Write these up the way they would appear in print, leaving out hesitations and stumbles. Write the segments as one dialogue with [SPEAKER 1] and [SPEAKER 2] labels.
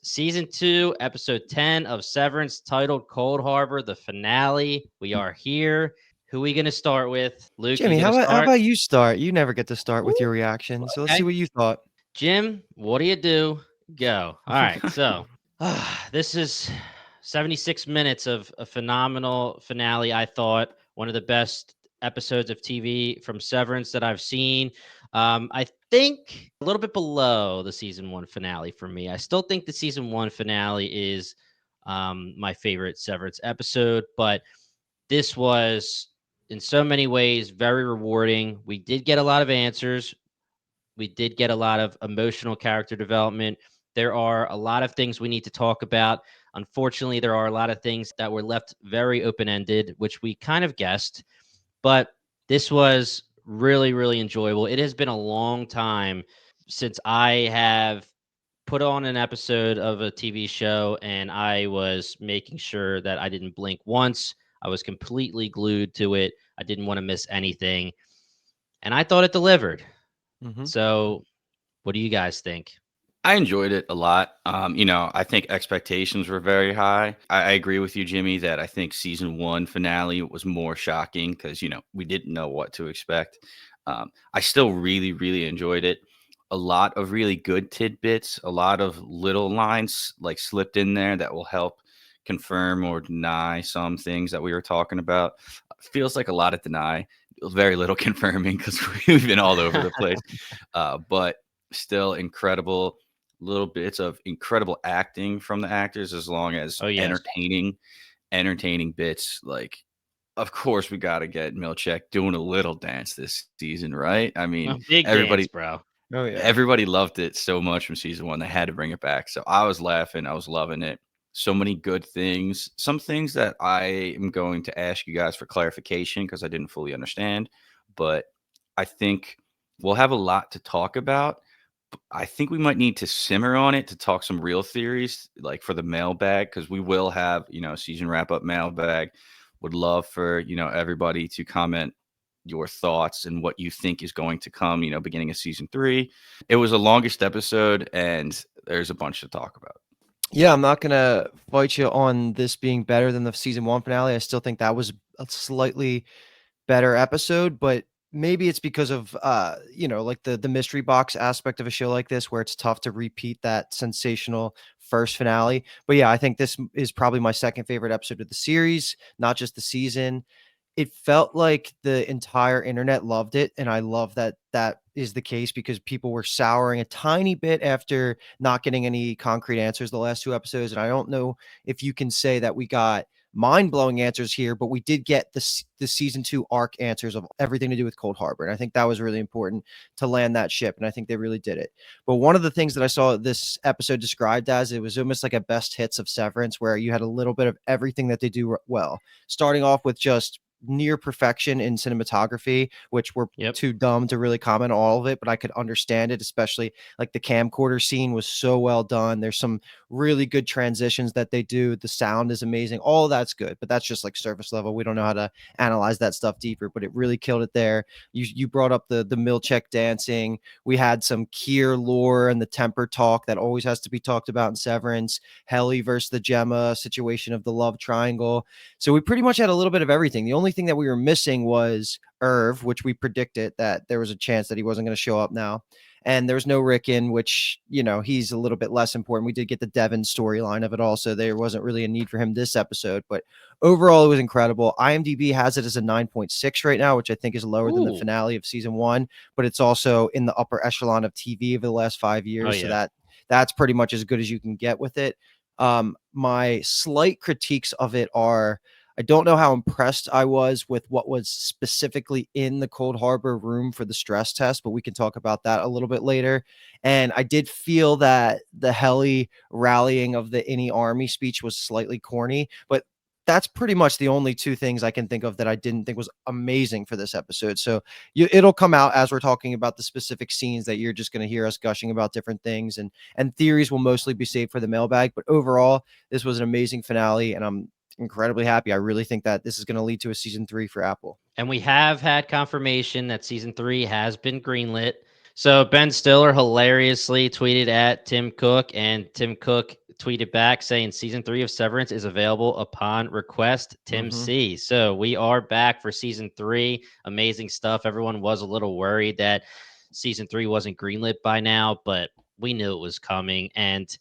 [SPEAKER 1] Season 2, episode 10 of Severance, titled Cold Harbor, the finale. We are here. Who are we going to start with? Luke, you
[SPEAKER 2] Jimmy,
[SPEAKER 1] going to
[SPEAKER 2] how
[SPEAKER 1] start?
[SPEAKER 2] about you start? You never get to start with your
[SPEAKER 1] Ooh,
[SPEAKER 2] reaction, so let's see
[SPEAKER 1] okay.
[SPEAKER 2] what you thought.
[SPEAKER 1] Jim, what do you do? Go. All right. So this is 76 minutes of a phenomenal finale. I thought one of the best episodes of TV from Severance that I've seen. I think a little bit below the season 1 finale for me. I still think the season 1 finale is my favorite Severance episode, but this was in so many ways very rewarding. We did get a lot of answers. We did get a lot of emotional character development. There are a lot of things we need to talk about. Unfortunately, there are a lot of things that were left very open ended, which we kind of guessed. But this was really, really enjoyable. It has been a long time since I have put on an episode of a TV show and I was making sure that I didn't blink once. I was completely glued to it. I didn't want to miss anything. And I thought it delivered.
[SPEAKER 2] Hmm.
[SPEAKER 1] So what do you guys think?
[SPEAKER 3] I enjoyed it a lot. I think expectations were very high. I agree with you, Jimmy, that I think season one finale was more shocking because, we didn't know what to expect. I still really, really enjoyed it. A lot of really good tidbits, a lot of little lines like slipped in there that will help confirm or deny some things that we were talking about. Feels like a lot of deny, very little confirming because we've been all over the place. But still incredible little bits of incredible acting from the actors as long as
[SPEAKER 1] Oh, yes.
[SPEAKER 3] entertaining bits. Like, of course we got to get Milchek doing a little dance this season, right? I mean,
[SPEAKER 1] A big
[SPEAKER 3] everybody
[SPEAKER 1] dance, bro.
[SPEAKER 2] Oh yeah.
[SPEAKER 3] everybody loved it so much from season one, they had to bring it back. So I was laughing, I was loving it. So many good things, some things that I am going to ask you guys for clarification because I didn't fully understand, but I think we'll have a lot to talk about. I think we might need to simmer on it to talk some real theories, like for the mailbag, because we will have, season wrap up mailbag. Would love for, everybody to comment your thoughts and what you think is going to come, beginning of season three. It was the longest episode, and there's a bunch to talk about.
[SPEAKER 2] Yeah, I'm not gonna fight you on this being better than the season one finale. I still think that was a slightly better episode, but maybe it's because of like the mystery box aspect of a show like this where it's tough to repeat that sensational first finale. But yeah, I think this is probably my second favorite episode of the series, not just the season. It felt like the entire internet loved it, and I love that that is the case because people were souring a tiny bit after not getting any concrete answers the last two episodes. And I don't know if you can say that we got mind-blowing answers here, but we did get the season 2 arc answers of everything to do with Cold Harbor, and I think that was really important to land that ship, and I think they really did it. But one of the things that I saw this episode described as, it was almost like a best hits of Severance, where you had a little bit of everything that they do well, starting off with just near perfection in cinematography, which we're
[SPEAKER 1] Yep.
[SPEAKER 2] too dumb to really comment on all of it, but I could understand it, especially like the camcorder scene was so well done. There's some really good transitions that they do. The sound is amazing. All of that's good, but that's just like surface level. We don't know how to analyze that stuff deeper, but it really killed it there. You brought up the Milchek dancing. We had some Kier lore and the temper talk that always has to be talked about in Severance. Helly versus the Gemma situation of the love triangle. So we pretty much had a little bit of everything. The only thing that we were missing was Irv, which we predicted that there was a chance that he wasn't going to show up now. And there's no Rickon, which, he's a little bit less important. We did get the Devon storyline of it all, so there wasn't really a need for him this episode. But overall, it was incredible. IMDb has it as a 9.6 right now, which I think is lower than the
[SPEAKER 1] Ooh.
[SPEAKER 2] finale of season one, but it's also in the upper echelon of TV over the last 5 years.
[SPEAKER 1] Oh,
[SPEAKER 2] So
[SPEAKER 1] yeah.
[SPEAKER 2] that's pretty much as good as you can get with it. My slight critiques of it are, I don't know how impressed I was with what was specifically in the Cold Harbor room for the stress test, but we can talk about that a little bit later. And I did feel that the heli rallying of the any army speech was slightly corny, but that's pretty much the only two things I can think of that I didn't think was amazing for this episode. So it'll come out as we're talking about the specific scenes that you're just going to hear us gushing about different things, and theories will mostly be saved for the mailbag. But overall, this was an amazing finale, and I'm incredibly happy. I really think that this is going to lead to a season 3 for Apple.
[SPEAKER 1] And we have had confirmation that season 3 has been greenlit. So Ben Stiller hilariously tweeted at Tim Cook, and Tim Cook tweeted back saying season 3 of Severance is available upon request, Tim
[SPEAKER 2] Mhm.
[SPEAKER 1] C. So we are back for season 3. Amazing stuff. Everyone was a little worried that season 3 wasn't greenlit by now, but we knew it was coming. And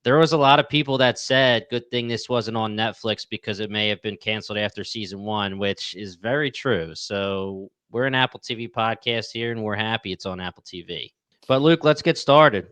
[SPEAKER 1] there was a lot of people that said, good thing this wasn't on Netflix because it may have been canceled after season 1, which is very true. So we're an Apple TV podcast here, and we're happy it's on Apple TV. But Luke, let's get started.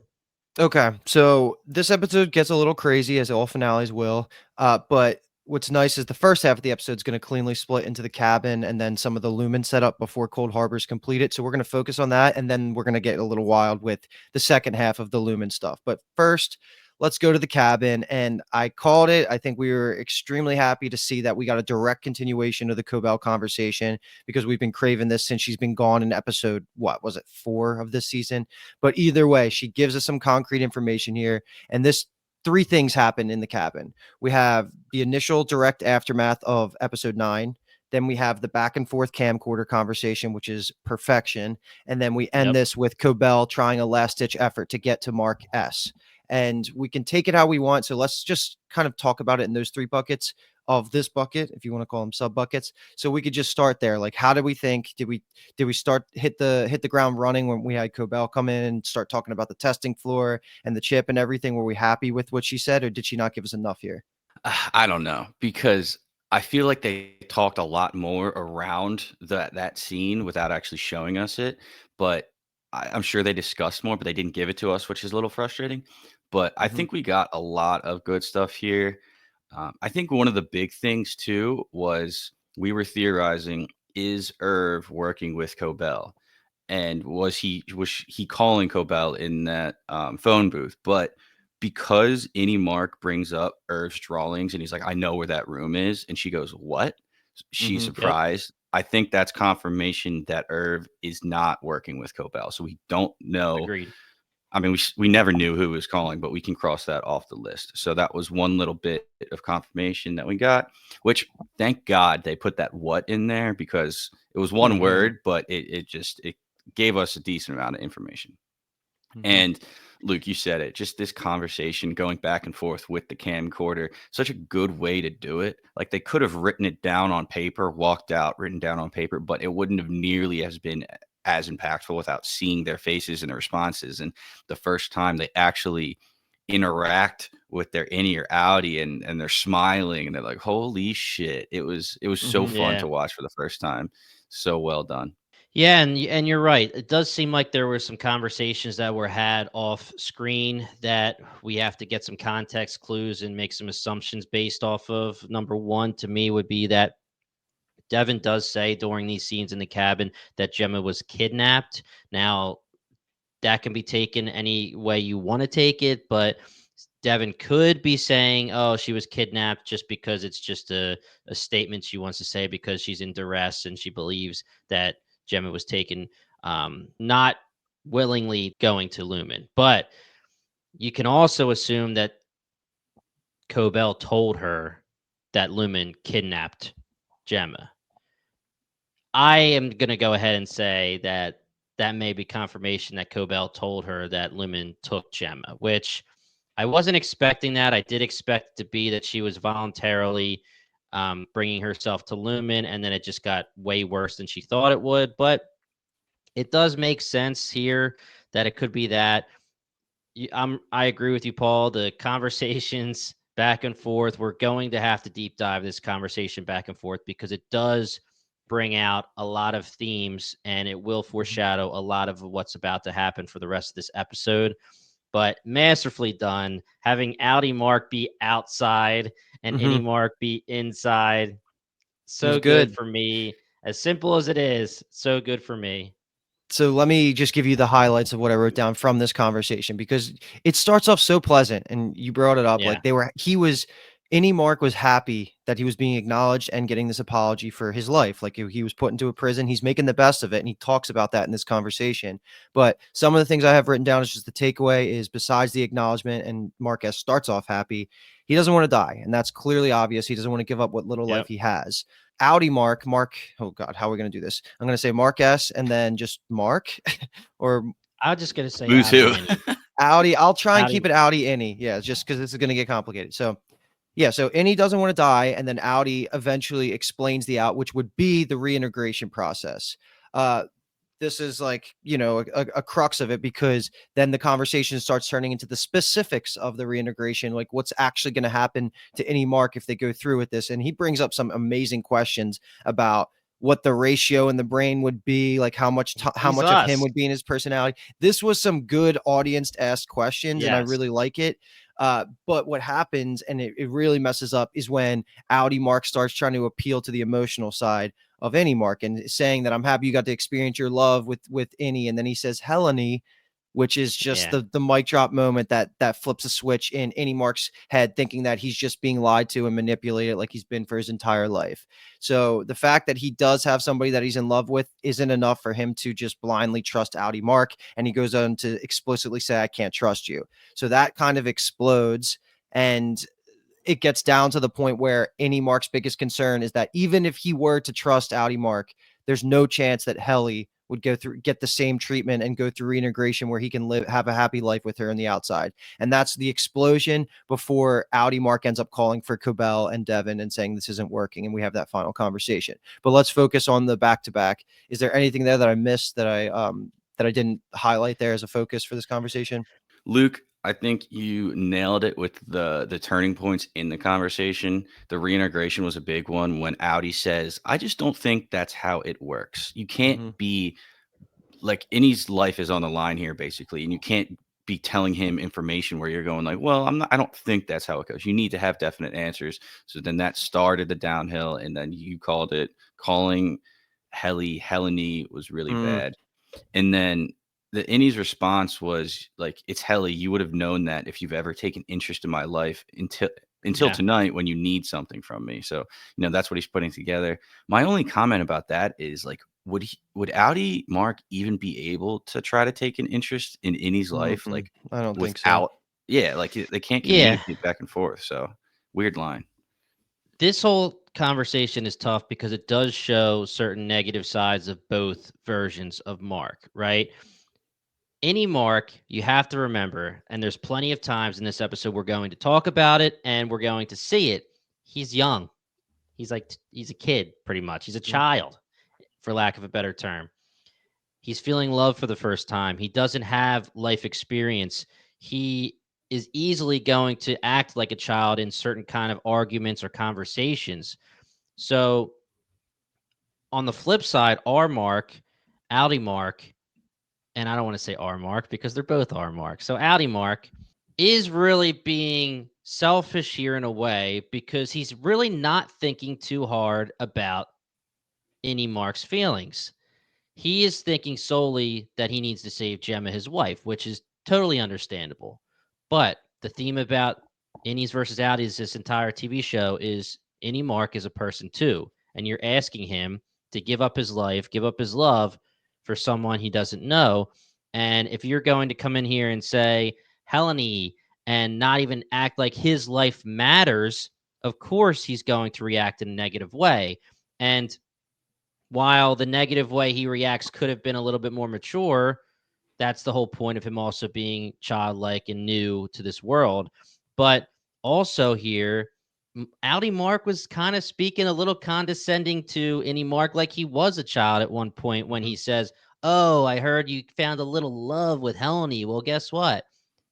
[SPEAKER 2] Okay, so this episode gets a little crazy, as all finales will. But what's nice is the first half of the episode is going to cleanly split into the cabin and then some of the Lumen setup before Cold Harbor is completed. So we're going to focus on that, and then we're going to get a little wild with the second half of the Lumen stuff. But first, let's go to the cabin. And I called it. I think we were extremely happy to see that we got a direct continuation of the Cobell conversation because we've been craving this since she's been gone in episode, what was it, 4 of this season? But either way, she gives us some concrete information here. And this 3 things happen in the cabin. We have the initial direct aftermath of episode 9. Then we have the back and forth camcorder conversation, which is perfection. And then we end this with Cobell trying a last ditch effort to get to Mark S. And we can take it how we want. So let's just kind of talk about it in those 3 buckets of this bucket, if you want to call them sub buckets. So we could just start there. Like, how did we think? Did we start hit the ground running when we had Cobell come in and start talking about the testing floor and the chip and everything? Were we happy with what she said, or did she not give us enough here?
[SPEAKER 3] I don't know, because I feel like they talked a lot more around that scene without actually showing us it. But I'm sure they discussed more, but they didn't give it to us, which is a little frustrating. But I
[SPEAKER 2] Mhm.
[SPEAKER 3] think we got a lot of good stuff here. I think one of the big things too was we were theorizing: is Irv working with Cobell? And was he calling Cobell in that phone booth? But because Any Mark brings up Irv's drawings and he's like, I know where that room is, and she goes, what? She's
[SPEAKER 2] Mhm.
[SPEAKER 1] Yep.
[SPEAKER 3] surprised. I think that's confirmation that Irv is not working with Cobell. So we don't know.
[SPEAKER 1] Agreed.
[SPEAKER 3] I mean, we never knew who was calling, but we can cross that off the list. So that was one little bit of confirmation that we got, which thank God they put that what in there, because it was one
[SPEAKER 2] Mhm.
[SPEAKER 3] word, but it gave us a decent amount of information.
[SPEAKER 2] Mhm.
[SPEAKER 3] And Luke, you said it, just this conversation going back and forth with the camcorder, such a good way to do it. Like, they could have written it down on paper, walked out, written down on paper, but it wouldn't have nearly as been as impactful without seeing their faces and their responses. And the first time they actually interact with their innie or outie, and they're smiling and they're like, holy shit. It was so
[SPEAKER 2] Mhm.
[SPEAKER 3] fun
[SPEAKER 1] Yeah.
[SPEAKER 3] to watch for the first time. So well done.
[SPEAKER 1] Yeah, and you're right. It does seem like there were some conversations that were had off screen that we have to get some context clues and make some assumptions based off of. Number one, to me, would be that Devin does say during these scenes in the cabin that Gemma was kidnapped. Now, that can be taken any way you want to take it, but Devin could be saying, oh, she was kidnapped just because it's just a statement she wants to say because she's in duress and she believes that Gemma was taken, not willingly going to Lumen. But you can also assume that Cobell told her that Lumen kidnapped Gemma. I am going to go ahead and say that that may be confirmation that Cobell told her that Lumen took Gemma, which I wasn't expecting that. I did expect it to be that she was voluntarily bringing herself to Lumen, and then it just got way worse than she thought it would. But it does make sense here that it could be that. I agree with you, Paul. The conversations back and forth, we're going to have to deep dive this conversation back and forth because it does bring out a lot of themes and it will
[SPEAKER 2] Mhm.
[SPEAKER 1] foreshadow a lot of what's about to happen for the rest of this episode. But masterfully done, having Outie Mark be outside and Any
[SPEAKER 2] Mhm.
[SPEAKER 1] Mark be inside.
[SPEAKER 2] It was
[SPEAKER 1] So good
[SPEAKER 2] good.
[SPEAKER 1] for me. As simple as it is, so good for me.
[SPEAKER 2] So let me just give you the highlights of what I wrote down from this conversation because it starts off so pleasant and you brought it up.
[SPEAKER 1] Yeah.
[SPEAKER 2] Like Any Mark was happy that he was being acknowledged and getting this apology for his life. Like he was put into a prison. He's making the best of it. And he talks about that in this conversation. But some of the things I have written down is just the takeaway is besides the acknowledgement and Mark S starts off happy, he doesn't want to die. And that's clearly obvious. He doesn't want to give up what little life
[SPEAKER 1] Yep.
[SPEAKER 2] he has. Audi Mark. Oh God, how are we going to do this? I'm going to say Mark S and then just Mark or
[SPEAKER 1] I'm just going to say
[SPEAKER 3] Who's who?
[SPEAKER 1] Outie Any.
[SPEAKER 2] Audi. I'll try and
[SPEAKER 1] Audi.
[SPEAKER 2] keep it Audi Innie. Yeah, just because this is going to get complicated. So yeah, so Innie doesn't want to die, and then Audi eventually explains the out, which would be the reintegration process. This is like, a crux of it, because then the conversation starts turning into the specifics of the reintegration, like what's actually going to happen to any Mark if they go through with this. And he brings up some amazing questions about what the ratio in the brain would be, like how much
[SPEAKER 1] He's
[SPEAKER 2] of him
[SPEAKER 1] us.
[SPEAKER 2] would be in his personality. This was some good audience asked questions, and I
[SPEAKER 1] Yes.
[SPEAKER 2] really like it. But what happens, and it really messes up, is when Audi Mark starts trying to appeal to the emotional side of any Mark and saying that I'm happy you got to experience your love with any, and then he says Helene, which is just
[SPEAKER 1] Yeah.
[SPEAKER 2] the mic drop moment that flips a switch in any Mark's head, thinking that he's just being lied to and manipulated like he's been for his entire life. So the fact that he does have somebody that he's in love with isn't enough for him to just blindly trust Audi Mark, and he goes on to explicitly say, I can't trust you. So that kind of explodes, and it gets down to the point where any Mark's biggest concern is that even if he were to trust Audi Mark, there's no chance that Helly would get the same treatment and go through reintegration where he can have a happy life with her on the outside. And that's the explosion before Audi Mark ends up calling for Cobell and Devin and saying this isn't working, and we have that final conversation. But let's focus on the back-to-back. Is there anything there that I missed that I didn't highlight there as a focus for this conversation?
[SPEAKER 3] Luke, I think you nailed it with the turning points in the conversation. The reintegration was a big one when Audi says, "I just don't think that's how it works. You can't be like Innie's life is on the line here, basically, and you can't be telling him information where you're going like, well, I don't think that's how it goes. You need to have definite answers." So then that started the downhill, and then you called it calling Helene was really bad. And then the Innie's response was like, "It's Helly. You would have known that if you've ever taken interest in my life until
[SPEAKER 1] Yeah.
[SPEAKER 3] tonight when you need something from me." So, that's what he's putting together. My only comment about that is like, would Audi Mark even be able to try to take an interest in Innie's life, like
[SPEAKER 2] I don't think so.
[SPEAKER 3] without? Yeah, like they can't
[SPEAKER 1] Yeah.
[SPEAKER 3] communicate back and forth. So weird line.
[SPEAKER 1] This whole conversation is tough because it does show certain negative sides of both versions of Mark, right? Any Mark, you have to remember, and there's plenty of times in this episode we're going to talk about it and we're going to see it. He's young. He's a kid, pretty much. He's a child, for lack of a better term. He's feeling love for the first time. He doesn't have life experience. He is easily going to act like a child in certain kind of arguments or conversations. So on the flip side, our Mark, Audi Mark, and I don't want to say R Mark because they're both R Mark. So Audi Mark is really being selfish here in a way because he's really not thinking too hard about any Mark's feelings. He is thinking solely that he needs to save Gemma, his wife, which is totally understandable. But the theme about Innies versus Outies this entire TV show is Innie Mark is a person too. And you're asking him to give up his life, give up his love for someone he doesn't know. And if you're going to come in here and say, Helene, and not even act like his life matters, of course he's going to react in a negative way. And while the negative way he reacts could have been a little bit more mature, that's the whole point of him also being childlike and new to this world. But also here, Audi Mark was kind of speaking a little condescending to any Mark like he was a child at one point when he says, "Oh, I heard you found a little love with Helene. Well, guess what?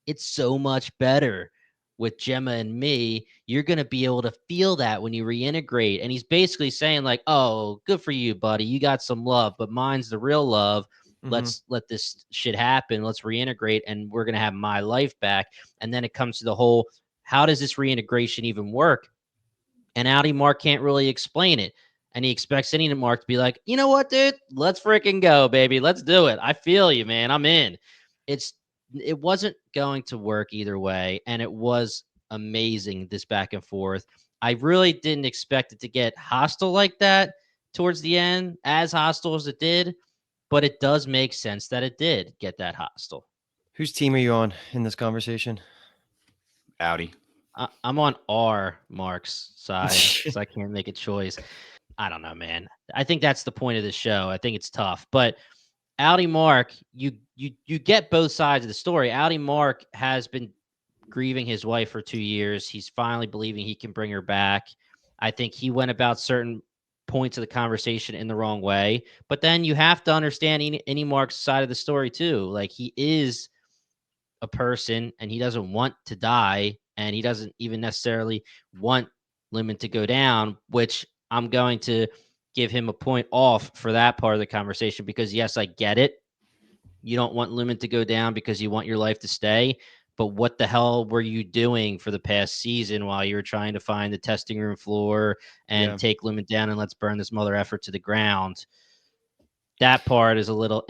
[SPEAKER 1] It's so much better with Gemma and me. You're going to be able to feel that when you reintegrate." And he's basically saying like, "Oh, good for you, buddy. You got some love, but mine's the real love. Let's let this shit happen. Let's reintegrate and we're going to have my life back." And then it comes to the whole, how does this reintegration even work? And Audi Mark can't really explain it. And he expects any Mark to be like, "You know what, dude? Let's freaking go, baby. Let's do it. I feel you, man. I'm in." It wasn't going to work either way. And it was amazing, this back and forth. I really didn't expect it to get hostile like that towards the end, as hostile as it did. But it does make sense that it did get that hostile.
[SPEAKER 2] Whose team are you on in this conversation?
[SPEAKER 3] Audi.
[SPEAKER 1] I'm on R Mark's side because I can't make a choice. I don't know, man. I think that's the point of the show. I think it's tough. But Audi Mark, you get both sides of the story. Audi Mark has been grieving his wife for 2 years. He's finally believing he can bring her back. I think he went about certain points of the conversation in the wrong way. But then you have to understand any Mark's side of the story too. Like, he is a person and he doesn't want to die, and he doesn't even necessarily want Lemon to go down, which I'm going to give him a point off for that part of the conversation, because yes, I get it. You don't want Lumen to go down because you want your life to stay. But what the hell were you doing for the past season while you were trying to find the testing room floor and
[SPEAKER 2] Yeah.
[SPEAKER 1] take Lumen down and let's burn this mother effer to the ground? That part is a little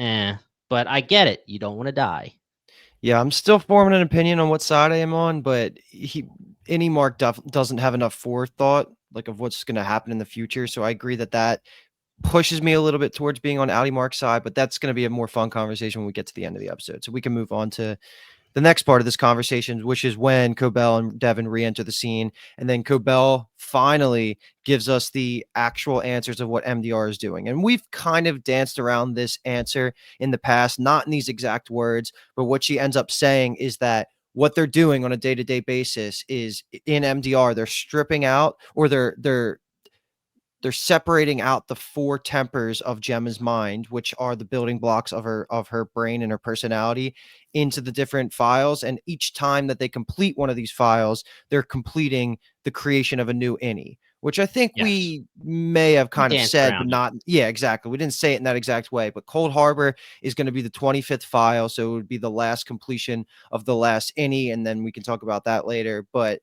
[SPEAKER 1] but I get it. You don't want to die.
[SPEAKER 2] Yeah, I'm still forming an opinion on what side I am on, but any Mark doesn't have enough forethought, like, of what's going to happen in the future. So I agree that that pushes me a little bit towards being on Audi Mark's side, but that's going to be a more fun conversation when we get to the end of the episode. So we can move on to the next part of this conversation, which is when Cobell and Devin re-enter the scene, and then Cobell finally gives us the actual answers of what MDR is doing. And we've kind of danced around this answer in the past, not in these exact words, but what she ends up saying is that what they're doing on a day-to-day basis is, in MDR, they're stripping out, or they're separating out the four tempers of Gemma's mind, which are the building blocks of her brain and her personality, into the different files. And each time that they complete one of these files, they're completing the creation of a new innie, which I think
[SPEAKER 1] Yes.
[SPEAKER 2] we may have
[SPEAKER 1] We
[SPEAKER 2] kind of
[SPEAKER 1] danced
[SPEAKER 2] said, but
[SPEAKER 1] around it.
[SPEAKER 2] not. Yeah, exactly. We didn't say it in that exact way. But Cold Harbor is going to be the 25th file, so it would be the last completion of the last innie, and then we can talk about that later. But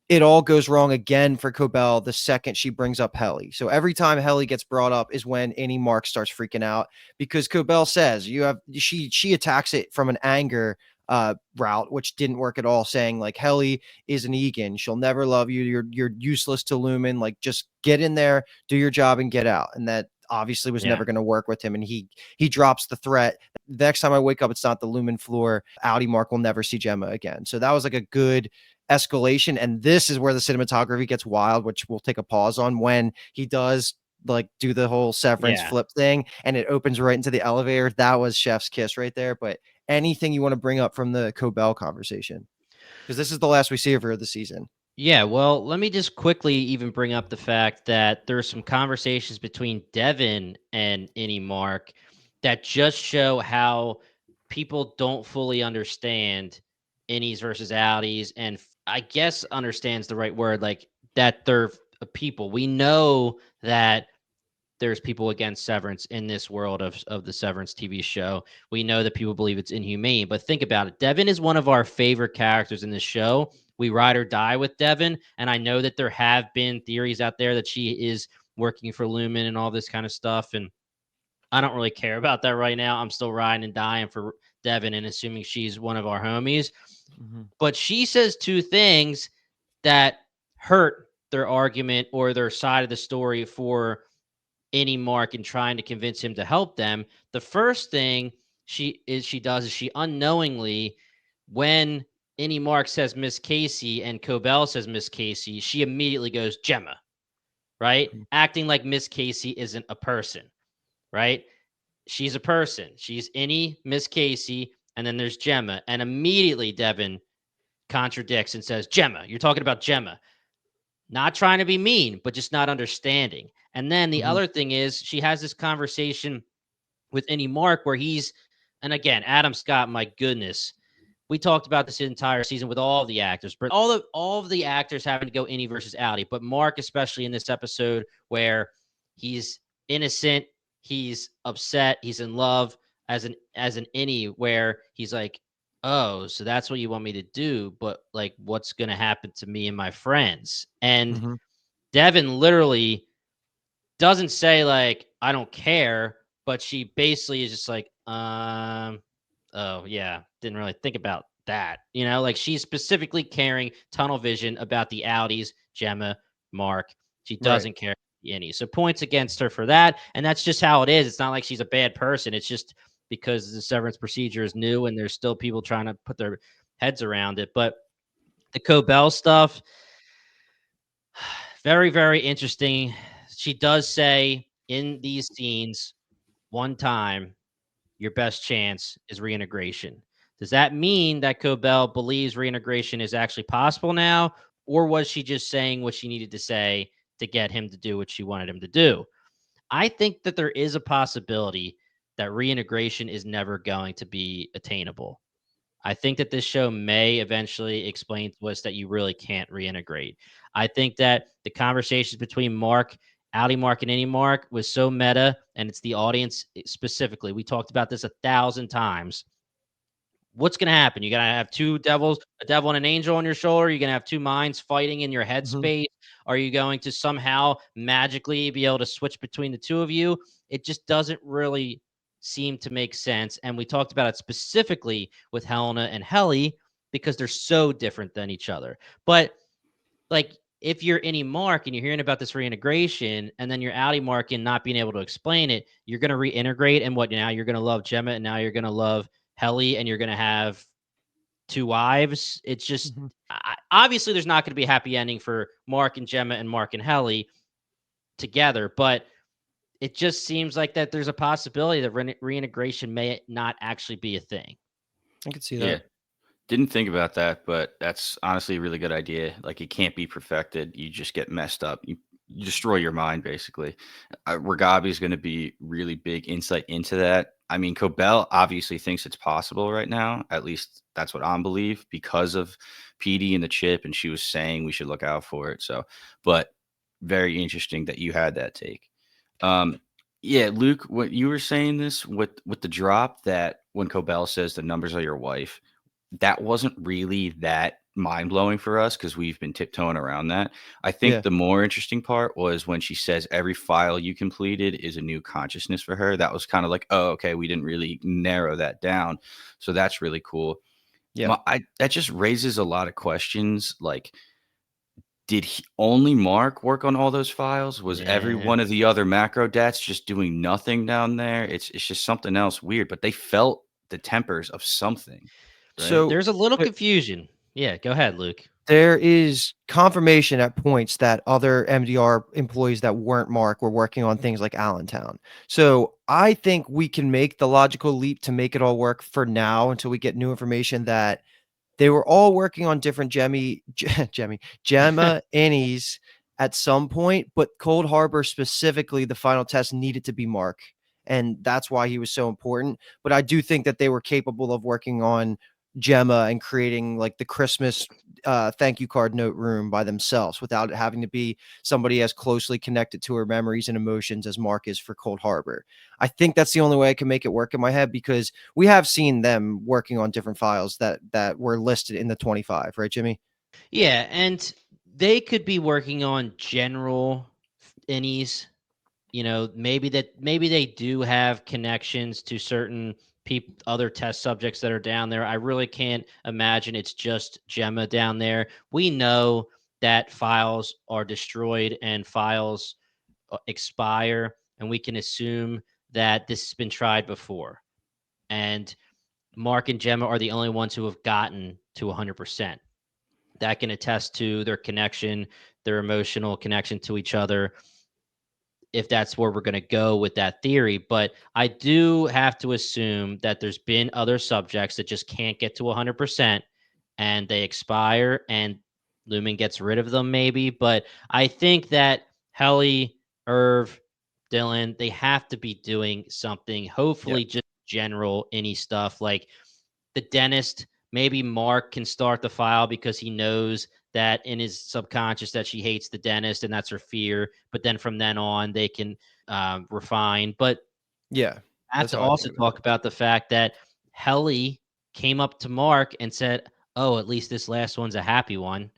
[SPEAKER 2] it all goes wrong again for Cobell the second she brings up Helly. So every time Helly gets brought up is when any Mark starts freaking out, because Cobell says she attacks it from an anger route, which didn't work at all, saying like, Helly is an Egan, she'll never love you, you're useless to Lumen, like, just get in there, do your job, and get out. And that obviously was
[SPEAKER 1] Yeah.
[SPEAKER 2] never going to work with him, and he drops the threat. The next time I wake up, it's not the Lumen floor. Audi Mark will never see Gemma again. So that was like a good escalation. And this is where the cinematography gets wild, which we'll take a pause on, when he does like do the whole Severance
[SPEAKER 1] Yeah.
[SPEAKER 2] flip thing and it opens right into the elevator. That was chef's kiss right there. But anything you want to bring up from the Cobell conversation, because this is the last we see of her this season.
[SPEAKER 1] Yeah, well, let me just quickly even bring up the fact that there's some conversations between Devin and Any Mark that just show how people don't fully understand innies versus outies, and I guess understands the right word, like that they're people. We know that there's people against Severance in this world of the Severance TV show. We know that people believe it's inhumane, but think about it. Devin is one of our favorite characters in this show. We ride or die with Devin, and I know that there have been theories out there that she is working for Lumen and all this kind of stuff, and I don't really care about that right now. I'm still riding and dying for Devin and assuming she's one of our homies.
[SPEAKER 2] Mm-hmm.
[SPEAKER 1] But she says two things that hurt their argument or their side of the story for any Mark and trying to convince him to help them. The first thing she does is she unknowingly, when any Mark says Miss Casey and Cobell says Miss Casey, she immediately goes Gemma, right?
[SPEAKER 2] Mm-hmm.
[SPEAKER 1] Acting like Miss Casey isn't a person, right? She's a person. She's any Miss Casey, and then there's Gemma, and immediately Devin contradicts and says Gemma. You're talking about Gemma. Not trying to be mean, but just not understanding. And then the
[SPEAKER 2] Mm-hmm.
[SPEAKER 1] other thing is she has this conversation with any Mark where and again, Adam Scott, my goodness, we talked about this entire season with all of the actors, but all of the actors having to go innie versus outie, but Mark, especially in this episode where he's innocent, he's upset, he's in love as an innie, where he's like, oh, so that's what you want me to do, but like, what's going to happen to me and my friends? And
[SPEAKER 2] Mm-hmm.
[SPEAKER 1] Devin literally doesn't say like, I don't care, but she basically is just like, oh yeah, didn't really think about that. Like, she's specifically caring tunnel vision about the Audis, Gemma, Mark. She
[SPEAKER 2] Right.
[SPEAKER 1] doesn't care any. So points against her for that. And that's just how it is. It's not like she's a bad person. It's just because the severance procedure is new and there's still people trying to put their heads around it. But the Cobell stuff, very, very interesting. She does say in these scenes one time, your best chance is reintegration. Does that mean that Cobell believes reintegration is actually possible now? Or was she just saying what she needed to say to get him to do what she wanted him to do? I think that there is a possibility that reintegration is never going to be attainable. I think that this show may eventually explain to us that you really can't reintegrate. I think that the conversations between Mark, Outie Mark, and Any Mark was so meta, and it's the audience specifically. We talked about this 1,000 times. What's going to happen? You're going to have two devils, a devil and an angel on your shoulder. You're going to have two minds fighting in your
[SPEAKER 2] Mhm.
[SPEAKER 1] headspace. Are you going to somehow magically be able to switch between the two of you? It just doesn't really seem to make sense. And we talked about it specifically with Helena and Helly because they're so different than each other. But like, if you're any Mark and you're hearing about this reintegration and then you're outie Mark and not being able to explain it, you're going to reintegrate. And what now? You're going to love Gemma and now you're going to love Helly and you're going to have two wives. It's just
[SPEAKER 2] Mhm.
[SPEAKER 1] obviously there's not going to be a happy ending for Mark and Gemma and Mark and Helly together, but it just seems like that there's a possibility that reintegration may not actually be a thing.
[SPEAKER 2] I could see
[SPEAKER 3] Yeah.
[SPEAKER 2] that.
[SPEAKER 3] Didn't think about that, but that's honestly a really good idea. Like it can't be perfected. You just get messed up. You destroy your mind basically. Ragabi is going to be really big insight into that. I mean, Cobell obviously thinks it's possible right now. At least that's what I believe because of PD and the chip, and she was saying we should look out for it. So, but very interesting that you had that take. Um, yeah, Luke, what you were saying this with the drop that when Cobell says the numbers are your wife, that wasn't really that mind blowing for us because we've been tiptoeing around that. I think
[SPEAKER 2] Yeah.
[SPEAKER 3] the more interesting part was when she says every file you completed is a new consciousness for her. That was kind of like, oh, okay, we didn't really narrow that down. So that's really cool.
[SPEAKER 2] Yeah.
[SPEAKER 3] That just raises a lot of questions. Like, did only Mark work on all those files? Was every
[SPEAKER 1] Yeah.
[SPEAKER 3] one of the other macro dats just doing nothing down there? It's just something else weird, but they felt the tempers of something, right?
[SPEAKER 2] So
[SPEAKER 1] There's a little
[SPEAKER 2] uh,
[SPEAKER 1] confusion. Yeah, go ahead, Luke.
[SPEAKER 2] there is confirmation at points that other MDR employees that weren't Mark were working on things like Allentown. So I think we can make the logical leap to make it all work for now until we get new information that they were all working on different Gemma Annies at some point, but Cold Harbor specifically, the final test needed to be Mark. And that's why he was so important. But I do think that they were capable of working on Gemma and creating like the Christmas thank you card note room by themselves without it having to be somebody as closely connected to her memories and emotions as Mark is for Cold Harbor. I think that's the only way I can make it work in my head because we have seen them working on different files that were listed in the 25, right, Jimmy?
[SPEAKER 1] Yeah, and they could be working on general innies. Maybe they do have connections to certain other test subjects that are down there. I really can't imagine it's just Gemma down there. We know that files are destroyed and files expire, and we can assume that this has been tried before. And Mark and Gemma are the only ones who have gotten to 100%. That can attest to their connection, their emotional connection to each other, if that's where we're going to go with that theory. But I do have to assume that there's been other subjects that just can't get to 100% and they expire and Lumen gets rid of them, maybe. But I think that Helly, Irv, Dylan, they have to be doing something,
[SPEAKER 2] Yeah.
[SPEAKER 1] hopefully just general any stuff like the dentist. Maybe Mark can start the file because he knows that in his subconscious that she hates the dentist and that's her fear. But then from then on, they can refine. But
[SPEAKER 2] Yeah.
[SPEAKER 1] I have
[SPEAKER 2] That's
[SPEAKER 1] to
[SPEAKER 2] how I
[SPEAKER 1] also
[SPEAKER 2] think about
[SPEAKER 1] talk
[SPEAKER 2] it.
[SPEAKER 1] about the fact that Helly came up to Mark and said, "Oh, at least this last one's a happy one."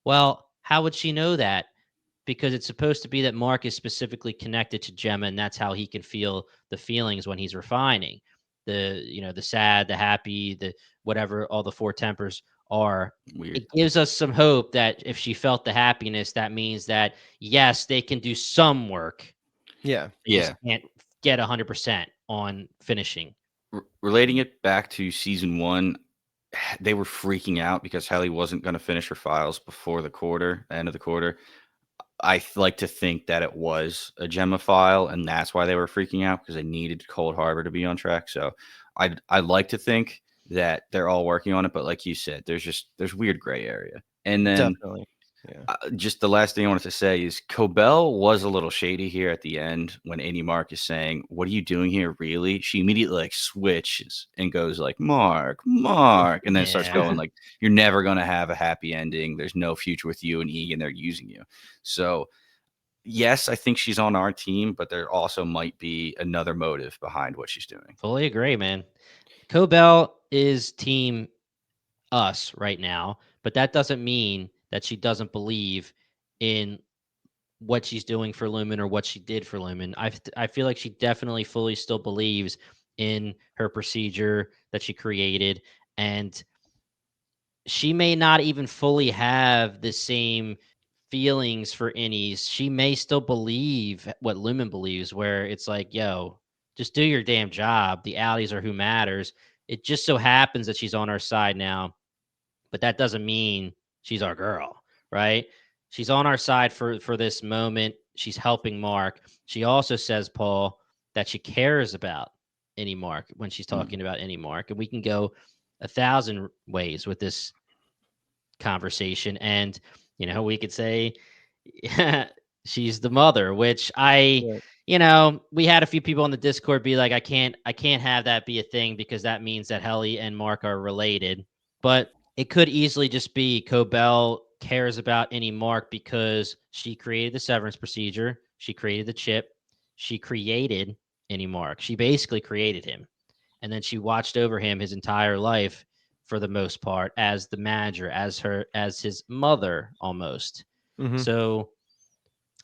[SPEAKER 1] Well, how would she know that? Because it's supposed to be that Mark is specifically connected to Gemma, and that's how he can feel the feelings when he's refining the sad, the happy, the whatever all the four tempers are.
[SPEAKER 3] Weird.
[SPEAKER 1] It gives us some hope that if she felt the happiness, that means that yes, they can do some work.
[SPEAKER 2] Yeah.
[SPEAKER 1] They just
[SPEAKER 3] Yeah.
[SPEAKER 1] can't get 100% on finishing.
[SPEAKER 3] Relating it back to season one, they were freaking out because Helly wasn't going to finish her files before the quarter, end of the quarter. like to think that it was a Gemma file, and that's why they were freaking out, because they needed Cold Harbor to be on track. So I'd like to think that they're all working on it, but like you said, there's weird gray area. And then
[SPEAKER 2] Definitely. Yeah.
[SPEAKER 3] just the last thing I wanted to say is Cobell was a little shady here at the end when Andy Mark is saying, "What are you doing here, really?" She immediately like switches and goes like, "Mark, Mark," and then starts going like, "You're never gonna have a happy ending. There's no future with you and Egan. They're using you." So yes, I think she's on our team, but there also might be another motive behind what she's doing.
[SPEAKER 1] Fully agree, man. Cobell is team us right now, but that doesn't mean that she doesn't believe in what she's doing for Lumen or what she did for Lumen. I feel like she definitely fully still believes in her procedure that she created, and she may not even fully have the same feelings for Innies. She may still believe what Lumen believes, where it's like, yo, just do your damn job. The Audis are who matters. It just so happens that she's on our side now, but that doesn't mean she's our girl, right? She's on our side for this moment. She's helping Mark. She also says, Paul, that she cares about any Mark when she's talking about any Mark, and we can go 1,000 ways with this conversation. And we could say she's the mother, which
[SPEAKER 2] Right.
[SPEAKER 1] we had a few people on the Discord be like, I can't have that be a thing because that means that Helly and Mark are related. But it could easily just be Cobell cares about any Mark because she created the severance procedure, she created the chip, she created any Mark. She basically created him. And then she watched over him his entire life for the most part as the manager, as his mother almost.
[SPEAKER 2] Mhm.
[SPEAKER 1] So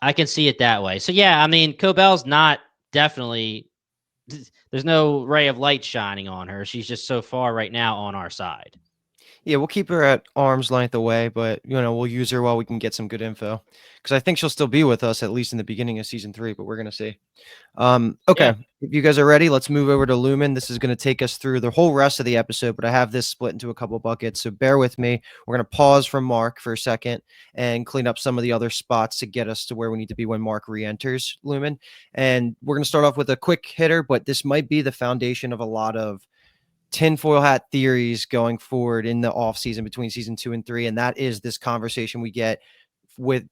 [SPEAKER 1] I can see it that way. So yeah, I mean, Cobell's not definitely there's no ray of light shining on her. She's just so far right now on our side.
[SPEAKER 2] Yeah, we'll keep her at arm's length away, but we'll use her while we can get some good info. Because I think she'll still be with us at least in the beginning of season 3, but we're gonna see.
[SPEAKER 1] Yeah.
[SPEAKER 2] Okay, if you guys are ready, let's move over to Lumen. This is going to take us through the whole rest of the episode, but I have this split into a couple buckets, so bear with me. We're going to pause from Mark for a second and clean up some of the other spots to get us to where we need to be when Mark re-enters Lumen. And we're going to start off with a quick hitter, but this might be the foundation of a lot of tinfoil hat theories going forward in the off season between season 2 and 3, and that is this conversation we get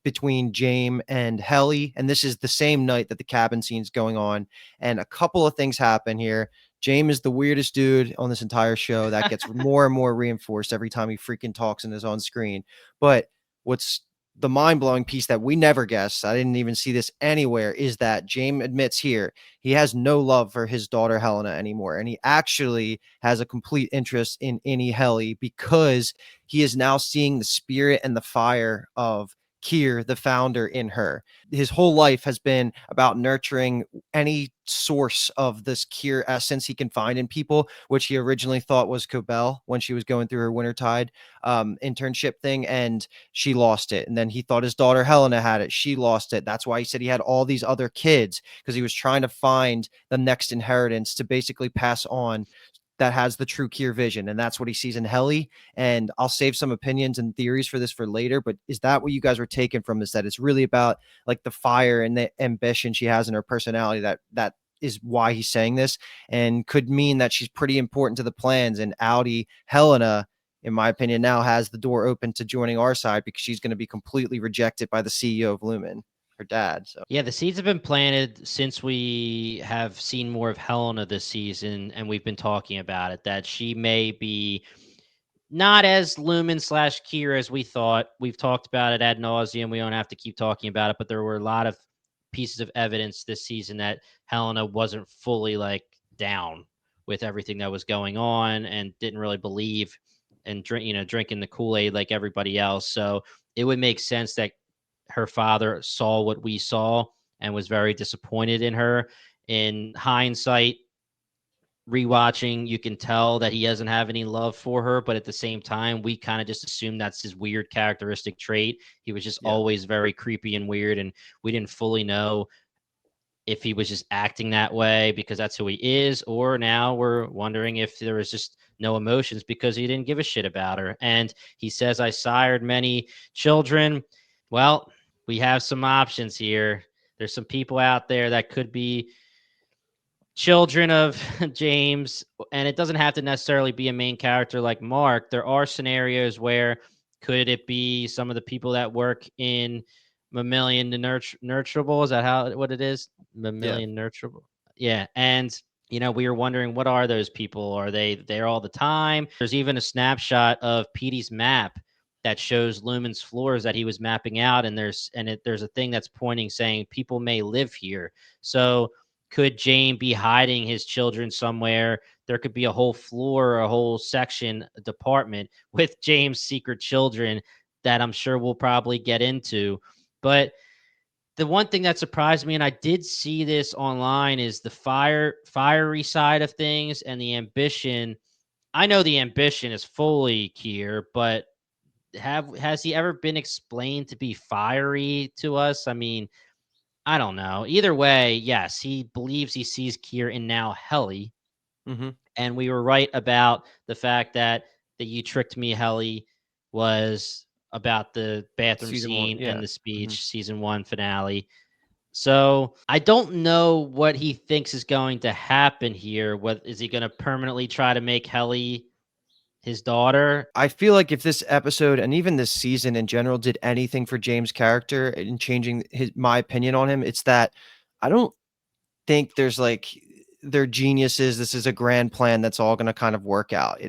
[SPEAKER 2] between James and Helly, and this is the same night that the cabin scene's going on, and a couple of things happen here. James is the weirdest dude on this entire show. That gets more and more reinforced every time he freaking talks and is on screen. But what's the mind-blowing piece that we never guessed, I didn't even see this anywhere, is that James admits here he has no love for his daughter Helena anymore, and he actually has a complete interest in Innie Helly because he is now seeing the spirit and the fire of Kier, the founder, in her. His whole life has been about nurturing any source of this Kier essence he can find in people, which he originally thought was Cobell when she was going through her Wintertide internship thing, and she lost it. And then he thought his daughter Helena had it. She lost it. That's why he said he had all these other kids, because he was trying to find the next inheritance to basically pass on that has the true Kier vision, and that's what he sees in Helly. And I'll save some opinions and theories for this for later, but is that what you guys were taking from this, that it's really about like the fire and the ambition she has in her personality, that is why he's saying this, and could mean that she's pretty important to the plans, and Audi Helena, in my opinion, now has the door open to joining our side because she's going to be completely rejected by the CEO of Lumen, her dad. So
[SPEAKER 1] Yeah, the seeds have been planted since we have seen more of Helena this season, and we've been talking about it, that she may be not as Lumen slash Kira as we thought. We've talked about it ad nauseum. We don't have to keep talking about it, but there were a lot of pieces of evidence this season that Helena wasn't fully like down with everything that was going on and didn't really believe and drinking the Kool-Aid like everybody else. So it would make sense that her father saw what we saw and was very disappointed in her. In hindsight, rewatching, you can tell that he doesn't have any love for her, but at the same time, we kind of just assumed that's his weird characteristic trait. He was just always very creepy and weird, and we didn't fully know if he was just acting that way because that's who he is, or now we're wondering if there was just no emotions because he didn't give a shit about her. And he says, I sired many children. Well, we have some options here. There's some people out there that could be children of James, and it doesn't have to necessarily be a main character like Mark. There are scenarios where could it be some of the people that work in Mammalian Nurturable? Is that what it is?
[SPEAKER 2] Yeah.
[SPEAKER 1] Mammalian Nurturable. Yeah, and we were wondering what are those people? Are they there all the time? There's even a snapshot of Petey's map that shows Lumen's floors that he was mapping out, and there's a thing that's pointing saying people may live here. So could Jane be hiding his children somewhere? There could be a whole floor, a whole section, a department with James' secret children that I'm sure we'll probably get into. But the one thing that surprised me, and I did see this online, is the fiery side of things and the ambition. I know the ambition is fully Kier, but has he ever been explained to be fiery to us? I mean, I don't know. Either way, yes, he believes he sees Kier in now Helly.
[SPEAKER 2] Mm-hmm.
[SPEAKER 1] And we were right about the fact that the "You Tricked Me" Helly was about the bathroom
[SPEAKER 2] Season 1,
[SPEAKER 1] scene
[SPEAKER 2] yeah.
[SPEAKER 1] and the speech, season 1 finale. So I don't know what he thinks is going to happen here. What is he going to permanently try to make Helly his daughter?
[SPEAKER 2] I feel like if this episode and even this season in general did anything for James' character in changing my opinion on him, it's that I don't think there's like they're geniuses. This is a grand plan that's all going to kind of work out.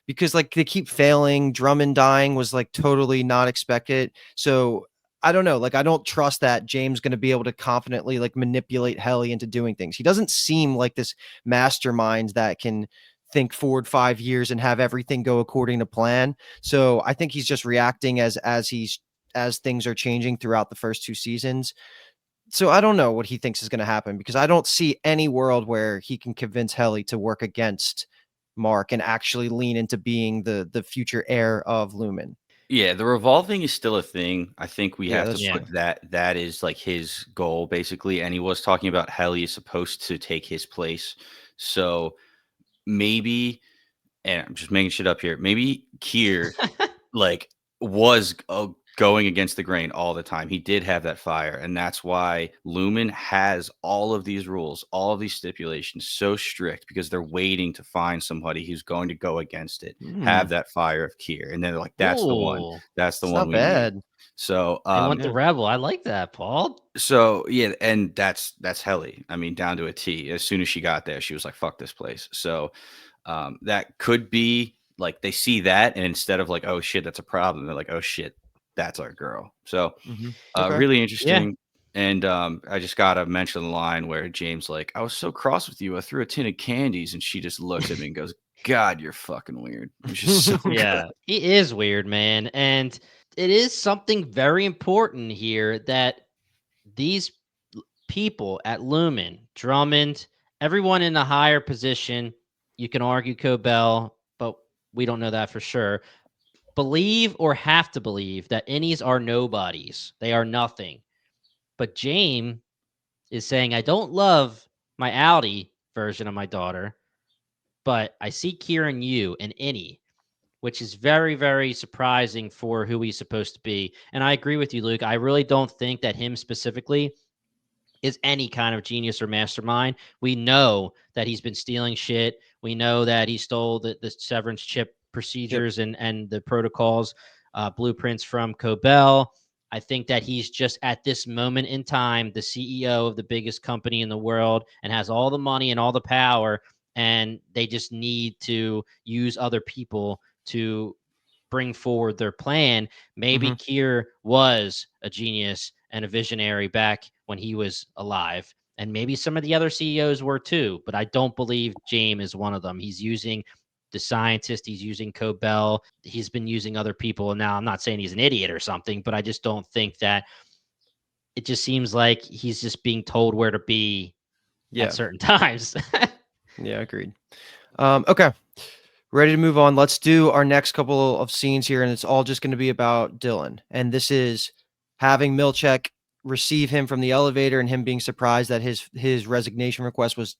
[SPEAKER 2] Because like they keep failing. Drummond dying was like totally not expected. So I don't know. Like I don't trust that James going to be able to confidently like manipulate Helly into doing things. He doesn't seem like this mastermind that can think forward 5 years and have everything go according to plan. So I think he's just reacting as things are changing throughout the first 2 seasons. So I don't know what he thinks is going to happen because I don't see any world where he can convince Helly to work against Mark and actually lean into being the future heir of Lumen.
[SPEAKER 3] Yeah, the revolving is still a thing. I think we
[SPEAKER 2] Yeah,
[SPEAKER 3] have to
[SPEAKER 2] that's
[SPEAKER 3] put
[SPEAKER 2] true.
[SPEAKER 3] that is like his goal basically, and he was talking about Helly is supposed to take his place. So maybe, and I'm just making shit up here. Maybe Kier like was going against the grain all the time. He did have that fire, and that's why Lumen has all of these rules, all of these stipulations so strict because they're waiting to find somebody who's going to go against it, have that fire of Kier, and then they're like, "That's the one.
[SPEAKER 1] Ooh,
[SPEAKER 3] That's the
[SPEAKER 2] It's
[SPEAKER 3] one
[SPEAKER 2] not
[SPEAKER 3] we need."
[SPEAKER 2] bad.
[SPEAKER 3] So,
[SPEAKER 1] they want the
[SPEAKER 2] Yeah.
[SPEAKER 1] rebel. I like that, Paul.
[SPEAKER 3] so yeah, and that's Helly. I mean, down to a T. As soon as she got there, she was like, "Fuck this place." So that could be like they see that, and instead of like, "Oh shit, that's a problem," they're like, "Oh shit, that's our girl." So
[SPEAKER 2] Okay.
[SPEAKER 3] really
[SPEAKER 1] Yeah.
[SPEAKER 3] interesting. And I just gotta mention the line where James like, "I was so cross with you, I threw a tin of candies," and she just looks at me and goes, "God, you're fucking weird." It's just so good.
[SPEAKER 1] Yeah, he is weird, man. And it is something very important here that these people at Lumen, Drummond, everyone in a higher position, you can argue Cobell, but we don't know that for sure, believe or have to believe that innies are nobodies. They are nothing. But James is saying, I don't love my Audi version of my daughter, but I see Kieran you and Innie, which is very, very surprising for who he's supposed to be. And I agree with you, Luke. I really don't think that him specifically is any kind of genius or mastermind. We know that he's been stealing shit. We know that he stole the severance chip
[SPEAKER 2] Yep.
[SPEAKER 1] procedures and the protocols, blueprints from Cobell. I think that he's just at this moment in time the CEO of the biggest company in the world and has all the money and all the power, and they just need to use other people to bring forward their plan. Maybe
[SPEAKER 2] Hmm.
[SPEAKER 1] Kier was a genius and a visionary back when he was alive. And maybe some of the other CEOs were too, but I don't believe James is one of them. He's using the scientist, he's using Cobell, he's been using other people. And now I'm not saying he's an idiot or something, but I just don't think that it just seems like he's just being told where to be at
[SPEAKER 2] Yeah.
[SPEAKER 1] certain times.
[SPEAKER 2] Yeah. Agreed. Okay. Ready to move on. Let's do our next couple of scenes here, and it's all just going to be about Dylan. And this is having Milchek receive him from the elevator and him being surprised that his resignation request was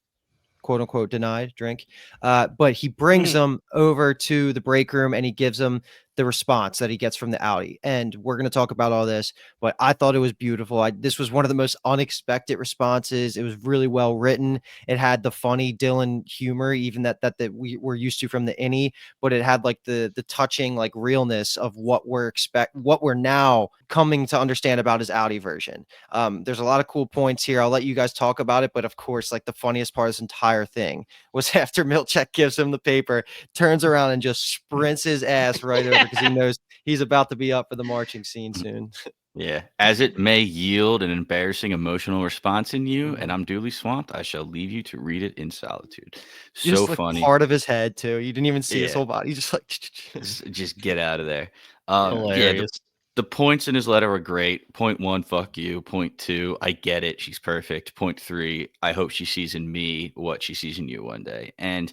[SPEAKER 2] quote unquote denied. Drink. But he brings them over to the break room and he gives them the response that he gets from the Audi. And we're going to talk about all this, but I thought it was beautiful. This was one of the most unexpected responses. It was really well written. It had the funny Dylan humor, even that we were used to from the innie, but it had like the touching like realness of what we're now coming to understand about his Audi version. There's a lot of cool points here. I'll let you guys talk about it, but of course, like the funniest part of this entire thing was after Milchek gives him the paper, turns around and just sprints his ass right over because he knows he's about to be up for the marching scene soon.
[SPEAKER 3] Yeah. As it may yield an embarrassing emotional response in you, and I'm duly swamped, I shall leave you to read it in solitude. So
[SPEAKER 2] Just like
[SPEAKER 3] funny.
[SPEAKER 2] part of his head too. You didn't even see his
[SPEAKER 3] Yeah.
[SPEAKER 2] whole body. Just like
[SPEAKER 3] Just get out of there.
[SPEAKER 2] Yeah.
[SPEAKER 3] Yeah,
[SPEAKER 1] Hilarious.
[SPEAKER 3] the points in his letter were great. Point one, fuck you. Point two, I get it. She's perfect. Point three, I hope she sees in me what she sees in you one day. And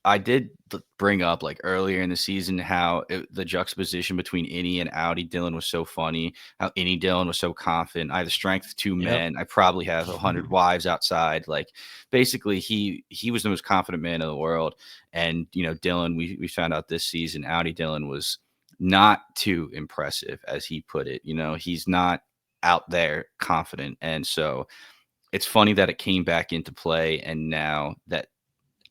[SPEAKER 3] I did bring up like earlier in the season how the juxtaposition between Innie and Audi Dylan was so funny. How Innie Dylan was so confident. I have the strength of two
[SPEAKER 2] Yep.
[SPEAKER 3] men. I probably have 100 wives outside. Like basically, he was the most confident man in the world. And Dylan, we found out this season, Audi Dylan was not too impressive, as he put it. He's not out there confident, and so it's funny that it came back into play, and now that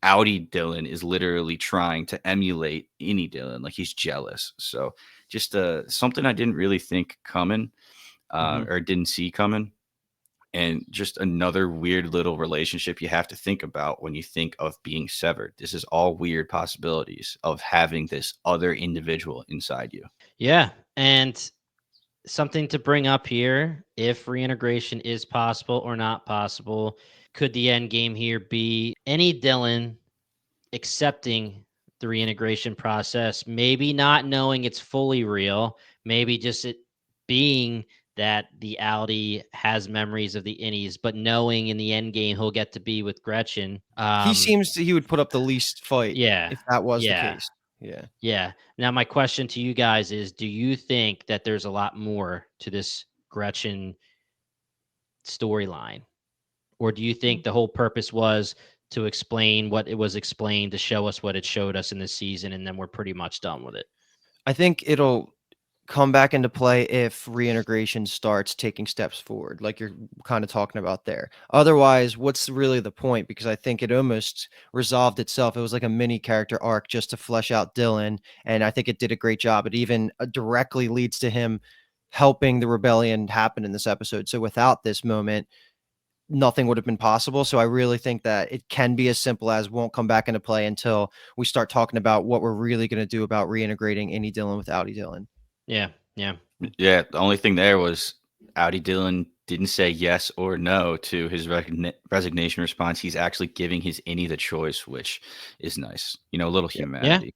[SPEAKER 3] Audi Dylan is literally trying to emulate any Dylan, like he's jealous. So just something I didn't really think coming, or didn't see coming, and just another weird little relationship you have to think about when you think of being severed. This is all weird possibilities of having this other individual inside you.
[SPEAKER 1] Yeah. And something to bring up here, if reintegration is possible or not possible, could the end game here be any Dylan accepting the reintegration process, maybe not knowing it's fully real, maybe just it being that the Audi has memories of the innies, but knowing in the end game he'll get to be with Gretchen.
[SPEAKER 2] He would put up the least fight
[SPEAKER 1] Yeah,
[SPEAKER 2] if that was the
[SPEAKER 1] yeah,
[SPEAKER 2] case. Yeah.
[SPEAKER 1] yeah. Now my question to you guys is, do you think that there's a lot more to this Gretchen storyline? Or do you think the whole purpose was to explain what it was explained, to show us what it showed us in this season, and then we're pretty much done with it?
[SPEAKER 2] I think it'll come back into play if reintegration starts taking steps forward, like you're kind of talking about there. Otherwise, what's really the point? Because I think it almost resolved itself. It was like a mini character arc just to flesh out Dylan, and I think it did a great job. It even directly leads to him helping the rebellion happen in this episode. So without this moment, nothing would have been possible. So I really think that it can be as simple as won't come back into play until we start talking about what we're really going to do about reintegrating Innie Dylan with Audi Dylan.
[SPEAKER 1] Yeah, yeah.
[SPEAKER 3] Yeah, the only thing there was Audi Dylan didn't say yes or no to his resignation response. He's actually giving his innie the choice, which is nice. A little humanity.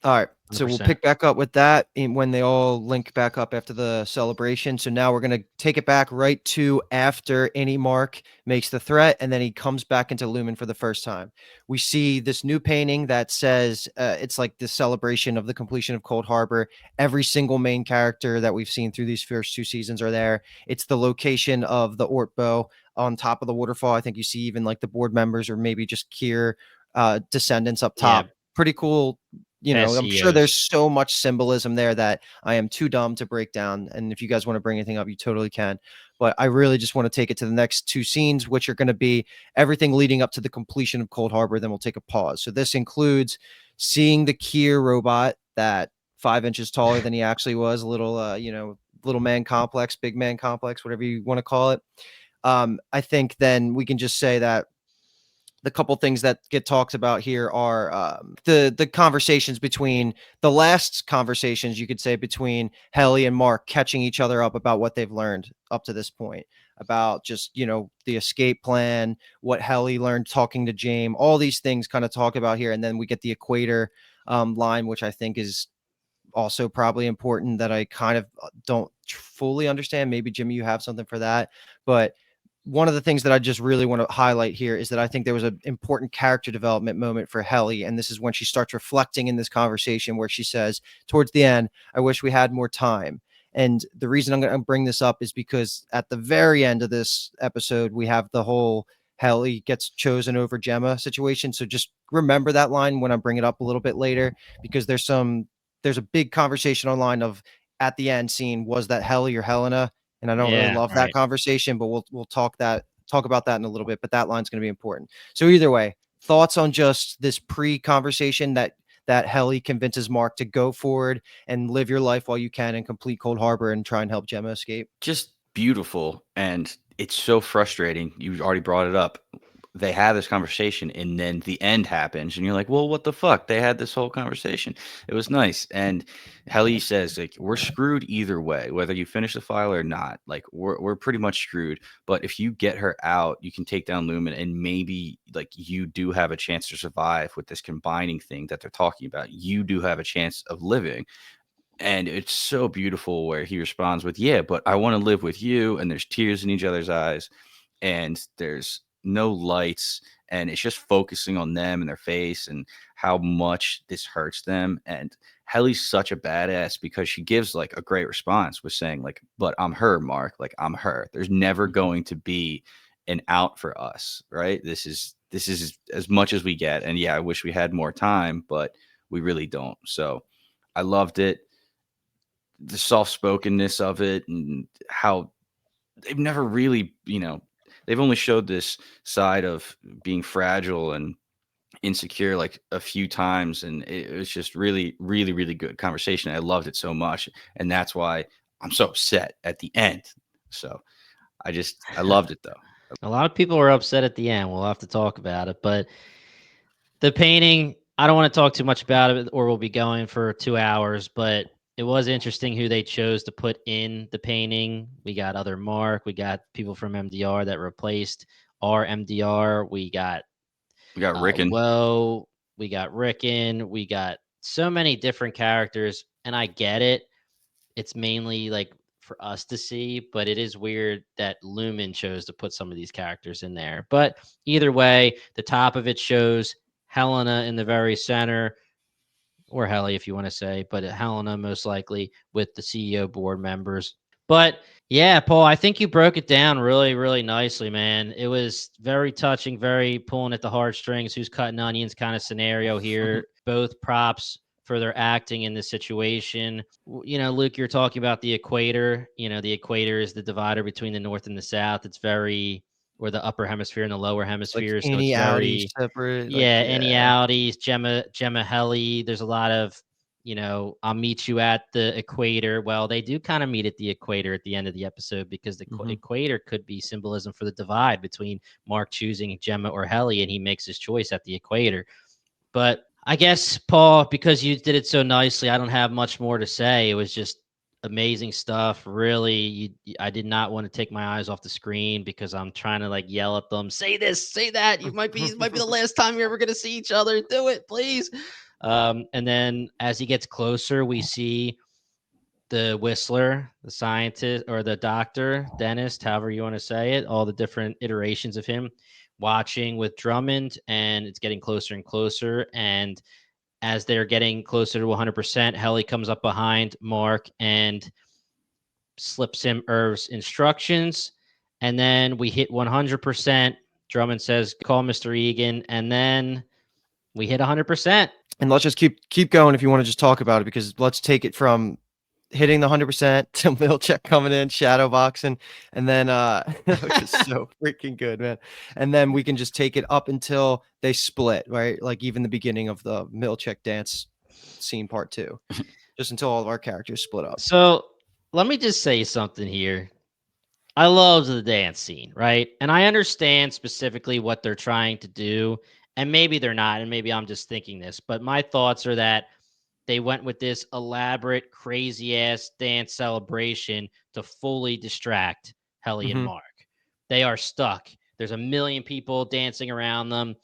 [SPEAKER 2] All right. So we'll
[SPEAKER 1] 100%.
[SPEAKER 2] pick back up with that when they all link back up after the celebration. So now we're going to take it back right to after Innie Mark makes the threat, and then he comes back into Lumon for the first time. We see this new painting that says it's like the celebration of the completion of Cold Harbor. Every single main character that we've seen through these first two seasons are there. It's the location of the Ortbo on top of the waterfall. I think you see even like the board members or maybe just Kier descendants up top.
[SPEAKER 1] Yeah.
[SPEAKER 2] Pretty cool. I'm sure
[SPEAKER 1] SEOs.
[SPEAKER 2] there's so much symbolism there that I am too dumb to break down. And if you guys want to bring anything up, you totally can. But I really just want to take it to the next two scenes, which are going to be everything leading up to the completion of Cold Harbor. Then we'll take a pause. So this includes seeing the Kier robot that 5 inches taller than he actually was, a little, little man complex, big man complex, whatever you want to call it. I think then we can just say that the couple things that get talked about here are the conversations between the last conversations, you could say, between Helly and Mark catching each other up about what they've learned up to this point, about just, the escape plan, what Helly learned talking to James, all these things kind of talk about here. And then we get the equator line, which I think is also probably important that I kind of don't fully understand. Maybe Jimmy, you have something for that, but one of the things that I just really want to highlight here is that I think there was an important character development moment for Helly. And this is when she starts reflecting in this conversation where she says towards the end, I wish we had more time. And the reason I'm going to bring this up is because at the very end of this episode, we have the whole Helly gets chosen over Gemma situation. So just remember that line when I bring it up a little bit later, because there's some there's a big conversation online of at the end scene, was that Helly or Helena? And I don't really
[SPEAKER 1] Yeah,
[SPEAKER 2] love that
[SPEAKER 1] right.
[SPEAKER 2] conversation, but we'll talk about that in a little bit. But that line's going to be important. So either way, thoughts on just this pre-conversation that Helly convinces Mark to go forward and live your life while you can and complete Cold Harbor and try and help Gemma escape.
[SPEAKER 3] Just beautiful, and it's so frustrating. You already brought it up. They have this conversation, and then the end happens, and you're like, "Well, what the fuck? They had this whole conversation. It was nice." And Helly says, "Like, we're screwed either way, whether you finish the file or not. Like, we're pretty much screwed. But if you get her out, you can take down Lumen, and maybe like you do have a chance to survive with this combining thing that they're talking about. You do have a chance of living." And it's so beautiful where he responds with, "Yeah, but I want to live with you." And there's tears in each other's eyes, and there's no lights, and it's just focusing on them and their face and how much this hurts them. And Helly's such a badass because she gives like a great response with saying like, "But I'm her, Mark. Like, I'm her. There's never going to be an out for us, right? This is as much as we get. And yeah, I wish we had more time, but we really don't." So I loved it, the soft spokenness of it, and how they've never really, they've only showed this side of being fragile and insecure like a few times. And it was just really, really, really good conversation. I loved it so much. And that's why I'm so upset at the end. So I loved it though.
[SPEAKER 1] A lot of people were upset at the end. We'll have to talk about it, but the painting, I don't want to talk too much about it or we'll be going for 2 hours, but it was interesting who they chose to put in the painting. We got other Mark, we got people from MDR that replaced our MDR.
[SPEAKER 3] We got Rickon.
[SPEAKER 1] Woe, we got Rickon, we got so many different characters, and I get it. It's mainly like for us to see, but it is weird that Lumen chose to put some of these characters in there. But either way, the top of it shows Helena in the very center, or Helly if you want to say, but Helena most likely with the CEO board members. But yeah, Paul, I think you broke it down really, really nicely, man. It was very touching, very pulling at the heartstrings, who's cutting onions kind of scenario here. Both props for their acting in this situation. Luke, you're talking about the equator. The equator is the divider between the North and the South. It's very, or the upper hemisphere and the lower
[SPEAKER 2] Like
[SPEAKER 1] hemisphere. So it's
[SPEAKER 2] any Audi
[SPEAKER 1] very,
[SPEAKER 2] separate, like
[SPEAKER 1] yeah, any
[SPEAKER 2] yeah.
[SPEAKER 1] Audis, Gemma Helly. There's a lot of, I'll meet you at the equator. Well, they do kind of meet at the equator at the end of the episode because the equator could be symbolism for the divide between Mark choosing Gemma or Helly, and he makes his choice at the equator. But I guess, Paul, because you did it so nicely, I don't have much more to say. It was just amazing stuff. Really, I did not want to take my eyes off the screen because I'm trying to like yell at them, say this, say that. It might be the last time you're ever going to see each other. Do it, please. And then as he gets closer, we see the Whistler, the scientist or the doctor, dentist, however you want to say it, all the different iterations of him watching with Drummond, and it's getting closer and closer. And as they're getting closer to 100%, Helly comes up behind Mark and slips him Irv's instructions. And then we hit 100%. Drummond says, call Mr. Egan. And then we hit 100%.
[SPEAKER 2] And let's just keep going if you want to just talk about it, because let's take it from hitting the 100% to Milchek coming in, shadow boxing, and then which is so freaking good, man. And then we can just take it up until they split, right? Like even the beginning of the Milchek dance scene part 2, just until all of our characters split up.
[SPEAKER 1] So let me just say something here. I love the dance scene, right? And I understand specifically what they're trying to do, and maybe they're not, and maybe I'm just thinking this, but my thoughts are that they went with this elaborate, crazy ass dance celebration to fully distract Helly and Mark. They are stuck. There's a million people dancing around them.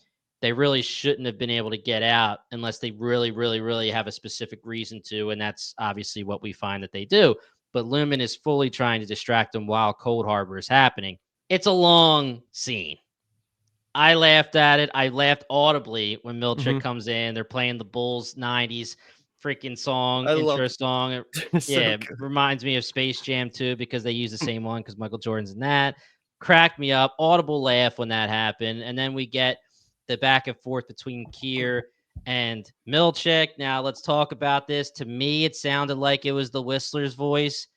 [SPEAKER 1] They really shouldn't have been able to get out unless they really, really, really have a specific reason to. And that's obviously what we find that they do. But Lumen is fully trying to distract them while Cold Harbor is happening. It's a long scene. I laughed at it. I laughed audibly when Milchek comes in. They're playing the Bulls 90s freaking song, intro song. Yeah,
[SPEAKER 2] So
[SPEAKER 1] reminds me of Space Jam too, because they use the same one because Michael Jordan's in that. Cracked me up. Audible laugh when that happened. And then we get the back and forth between Keir and Milchick. Now let's talk about this. To me, it sounded like it was the Whistler's voice.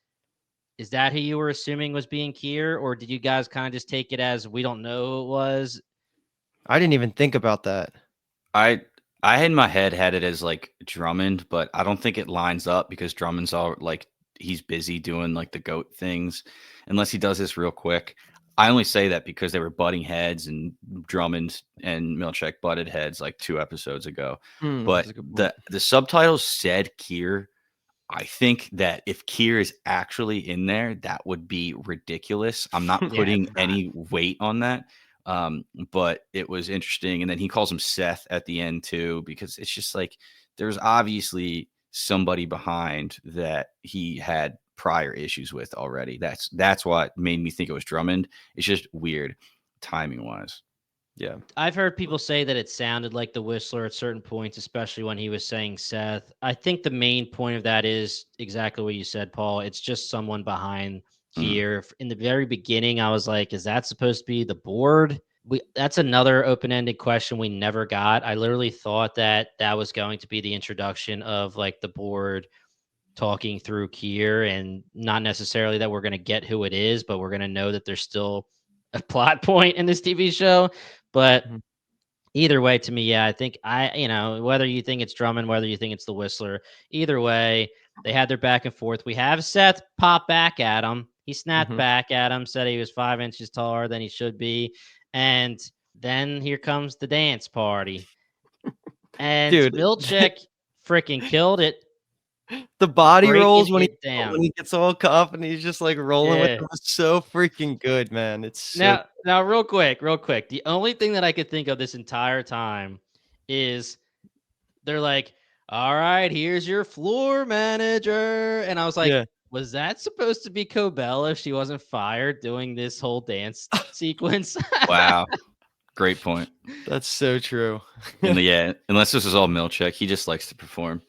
[SPEAKER 1] Is that who you were assuming was being Kier, or did you guys kind of just take it as we don't know who it was?
[SPEAKER 2] I didn't even think about that.
[SPEAKER 3] I I in my head had it as like Drummond, but I don't think it lines up because Drummond's all like he's busy doing like the goat things, unless he does this real quick. I only say that because they were butting heads and Drummond and Milchek butted heads like 2 episodes ago.
[SPEAKER 2] That's
[SPEAKER 3] But
[SPEAKER 2] a good point.
[SPEAKER 3] the subtitles said Kier. I think that if Kier is actually in there, that would be ridiculous. I'm not
[SPEAKER 1] Yeah,
[SPEAKER 3] putting
[SPEAKER 1] it's not.
[SPEAKER 3] any weight on that. But it was interesting. And then he calls him Seth at the end too, because it's just like there's obviously somebody behind that he had prior issues with already. That's what made me think it was Drummond. It's just weird timing wise.
[SPEAKER 2] Yeah.
[SPEAKER 1] I've heard people say that it sounded like the Whistler at certain points, especially when he was saying Seth. I think the main point of that is exactly what you said, Paul. It's just someone behind
[SPEAKER 3] Mm.
[SPEAKER 1] here. In the very beginning, I was like, is that supposed to be the board? That's another open-ended question we never got. I literally thought that that was going to be the introduction of like the board talking through Kier, and not necessarily that we're going to get who it is, but we're going to know that there's still a plot point in this TV show. But
[SPEAKER 2] Mhm.
[SPEAKER 1] either way, to me, yeah, I think whether you think it's Drummond, whether you think it's the Whistler, either way, they had their back and forth. We have Seth pop back at him. He snapped
[SPEAKER 2] Mhm.
[SPEAKER 1] back at him, said he was 5 inches taller than he should be. And then here comes the dance party. And
[SPEAKER 2] Dude,
[SPEAKER 1] Milchick freaking killed it.
[SPEAKER 2] the body
[SPEAKER 1] Breaking
[SPEAKER 2] rolls
[SPEAKER 1] it
[SPEAKER 2] when
[SPEAKER 1] down.
[SPEAKER 2] he gets all confident, he's just like rolling with
[SPEAKER 1] Yeah.
[SPEAKER 2] them was so freaking good, man. It's so
[SPEAKER 1] Now, real quick. The only thing that I could think of this entire time is they're like, "All right, here's your floor manager," and I was like,
[SPEAKER 2] yeah.
[SPEAKER 1] "Was that supposed to be Cobell if she wasn't fired doing this whole dance sequence?"
[SPEAKER 3] Wow. Great point.
[SPEAKER 2] That's so true.
[SPEAKER 3] And yeah, unless this is all Milchek, he just likes to perform.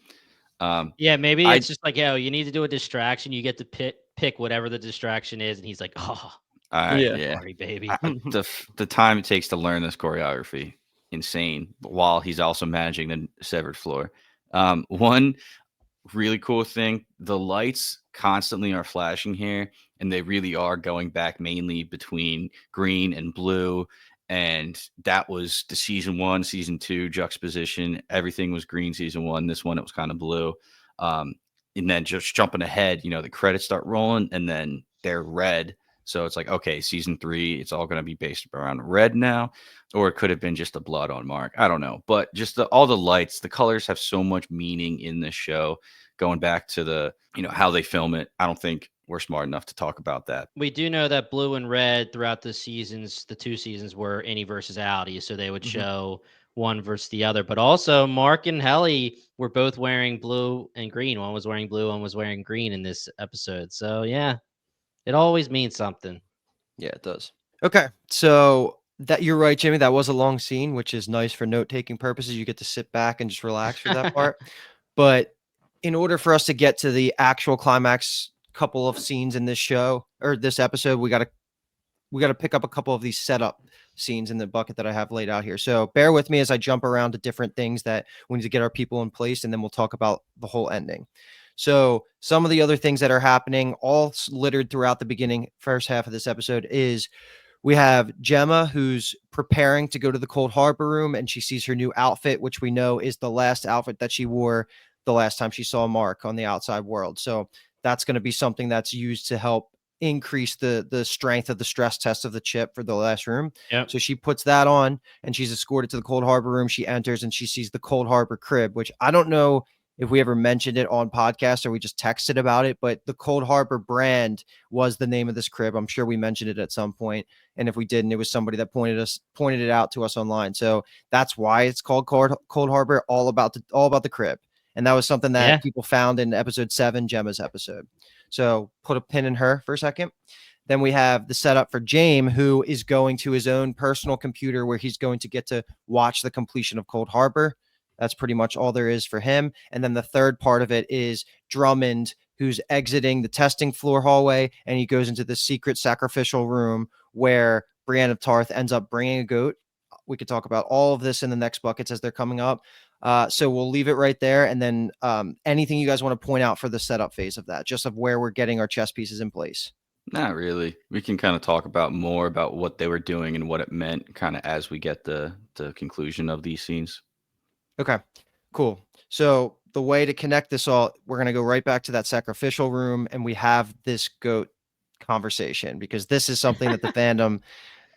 [SPEAKER 1] Yeah, maybe
[SPEAKER 3] I
[SPEAKER 1] it's just like, "Yo, you need to do a distraction. You get to pick whatever the distraction is," and he's like, "Oh,
[SPEAKER 2] Yeah.
[SPEAKER 3] yeah.
[SPEAKER 1] party, baby."
[SPEAKER 3] The time it takes to learn this choreography, insane. While he's also managing the severed floor. One really cool thing, the lights constantly are flashing here, and they really are going back mainly between green and blue. And that was the season one, season two juxtaposition. Everything was green season one. This one, it was kind of blue. Um, and then just jumping ahead, the credits start rolling and then they're red. So it's like, okay, season three, it's all going to be based around red now, or it could have been just a blood on mark. I don't know. But just all the lights, the colors have so much meaning in this show. Going back to how they film it, I don't think we're smart enough to talk about that.
[SPEAKER 1] We do know that blue and red throughout the 2 seasons were any versus outy, so they would
[SPEAKER 2] Mhm.
[SPEAKER 1] show one versus the other. But also, Mark and Helly were both wearing blue and green. One was wearing blue, one was wearing green in this episode. So yeah, it always means something.
[SPEAKER 2] Yeah, it does. Okay. So that you're right, Jimmy. That was a long scene, which is nice for note-taking purposes. You get to sit back and just relax for that part. But in order for us to get to the actual climax couple of scenes in this show or this episode, we got to pick up a couple of these setup scenes in the bucket that I have laid out here. So bear with me as I jump around to different things that we need to get our people in place, and then we'll talk about the whole ending. So some of the other things that are happening, all littered throughout the beginning, first half of this episode, is we have Gemma who's preparing to go to the Cold Harbor room, and she sees her new outfit, which we know is the last outfit that she wore the last time she saw Mark on the outside world. So that's going to be something that's used to help increase the strength of the stress test of the chip for the last room.
[SPEAKER 1] Yep.
[SPEAKER 2] So she puts that on and she's escorted to the Cold Harbor room. She enters and she sees the Cold Harbor crib, which I don't know if we ever mentioned it on podcast or we just texted about it, but the Cold Harbor brand was the name of this crib. I'm sure we mentioned it at some point. And if we didn't, it was somebody that pointed it out to us online. So that's why it's called Cold Harbor, all about the crib. And that was something
[SPEAKER 1] Yeah.
[SPEAKER 2] that people found in episode 7, Gemma's episode. So put a pin in her for a second. Then we have the setup for James, who is going to his own personal computer where he's going to get to watch the completion of Cold Harbor. That's pretty much all there is for him. And then the third part of it is Drummond, who's exiting the testing floor hallway, and he goes into the secret sacrificial room where Brienne of Tarth ends up bringing a goat. We could talk about all of this in the next buckets as they're coming up. So we'll leave it right there. And then anything you guys want to point out for the setup phase of that, just of where we're getting our chess pieces in place.
[SPEAKER 3] Not really. We can kind of talk about more about what they were doing and what it meant kind of as we get the conclusion of these scenes.
[SPEAKER 2] Okay, cool. So the way to connect this all, we're going to go right back to that sacrificial room and we have this goat conversation because this is something that the fandom,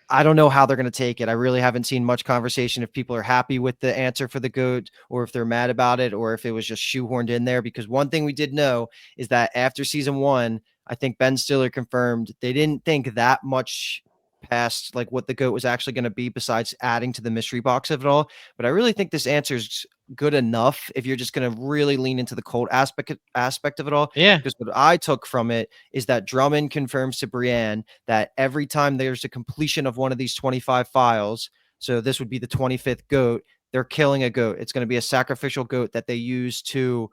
[SPEAKER 2] I don't know how they're going to take it. I really haven't seen much conversation if people are happy with the answer for the goat or if they're mad about it or if it was just shoehorned in there. Because one thing we did know is that after season one, I think Ben Stiller confirmed they didn't think that much past like what the goat was actually going to be besides adding to the mystery box of it all. But I really think this answer is good enough if you're just going to really lean into the cold aspect of it all.
[SPEAKER 1] Yeah.
[SPEAKER 2] Because what I took from it is that Drummond confirms to Brienne that every time there's a completion of one of these 25 files, so this would be the 25th goat, they're killing a goat. It's going to be a sacrificial goat that they use to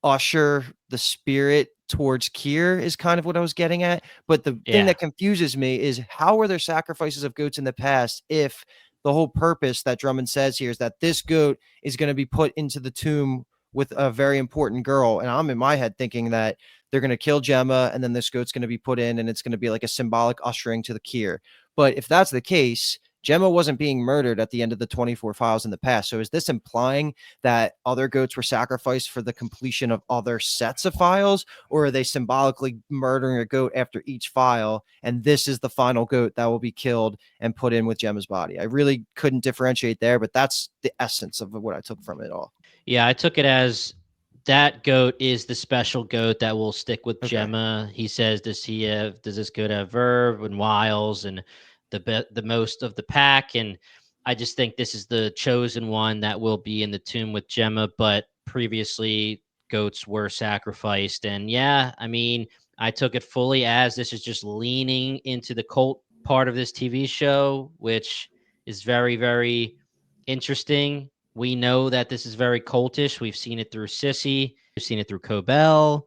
[SPEAKER 2] usher the spirit towards Kier is kind of what I was getting at. But the thing that confuses me is how were there sacrifices of goats in the past if the whole purpose that Drummond says here is that this goat is going to be put into the tomb with a very important girl. And I'm in my head thinking that they're going to kill Gemma and then this goat's going to be put in and it's going to be like a symbolic ushering to the Kier. But if that's the case, Gemma wasn't being murdered at the end of the 24 files in the past. So is this implying that other goats were sacrificed for the completion of other sets of files, or are they symbolically murdering a goat after each file? And this is the final goat that will be killed and put in with Gemma's body. I really couldn't differentiate there, but that's the essence of what I took from it all.
[SPEAKER 1] Yeah, I took it as that goat is the special goat that will stick with Gemma. He says, does this goat have verve and wiles and the most of the pack? And I just think this is the chosen one that will be in the tomb with Gemma, but previously goats were sacrificed. And yeah, I mean, I took it fully as this is just leaning into the cult part of this TV show, which is very, very interesting. We know that this is very cultish. We've seen it through Sissy. We've seen it through Cobell.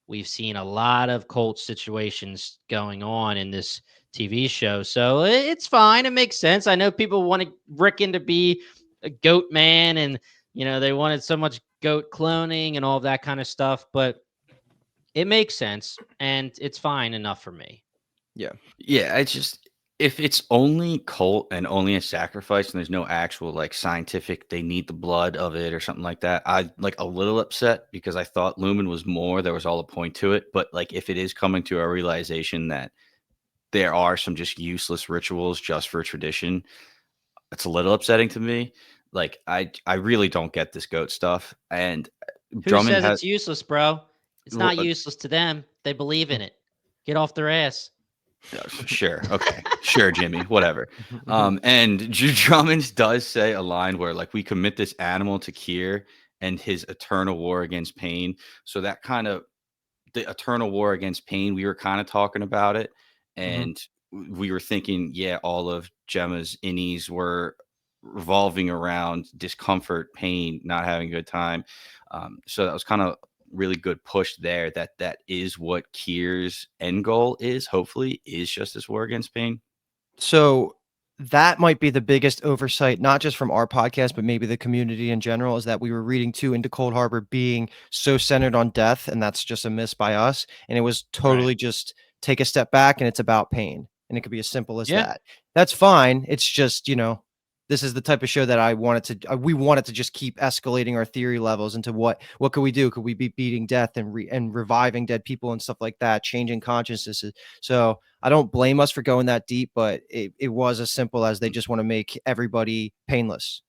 [SPEAKER 1] We've seen a lot of cult situations going on in this TV show. So it's fine. It makes sense. I know people wanted Rickon to be a goat man and, they wanted so much goat cloning and all of that kind of stuff, but it makes sense and it's fine enough for me.
[SPEAKER 2] Yeah.
[SPEAKER 3] Yeah, I just if it's only cult and only a sacrifice and there's no actual like scientific they need the blood of it or something like that, I like a little upset because I thought Lumen was more, there was all a point to it. But like if it is coming to a realization that there are some just useless rituals just for tradition, it's a little upsetting to me. Like I really don't get this goat stuff. And
[SPEAKER 1] Who
[SPEAKER 3] Drummond
[SPEAKER 1] says
[SPEAKER 3] has
[SPEAKER 1] it's useless, bro? It's not useless to them. They believe in it. Get off their ass.
[SPEAKER 3] sure. Okay. Sure, Jimmy. Whatever. And Drummond does say a line where like we commit this animal to Kier and his eternal war against pain. So that kind of the eternal war against pain, we were kind of talking about it. And we were thinking, yeah, all of Gemma's innies were revolving around discomfort, pain, not having a good time. So that was kind of really good push there that is what Kier's end goal is, hopefully, is just this war against pain.
[SPEAKER 2] So that might be the biggest oversight, not just from our podcast, but maybe the community in general, is that we were reading too into Cold Harbor being so centered on death, and that's just a miss by us. And it was totally just take a step back and it's about pain. And it could be as simple as that. That's fine. It's just, this is the type of show that I wanted to we wanted to just keep escalating our theory levels into what could we do? Could we be beating death and reviving dead people and stuff like that, changing consciousnesses? So I don't blame us for going that deep, but it was as simple as they just want to make everybody painless.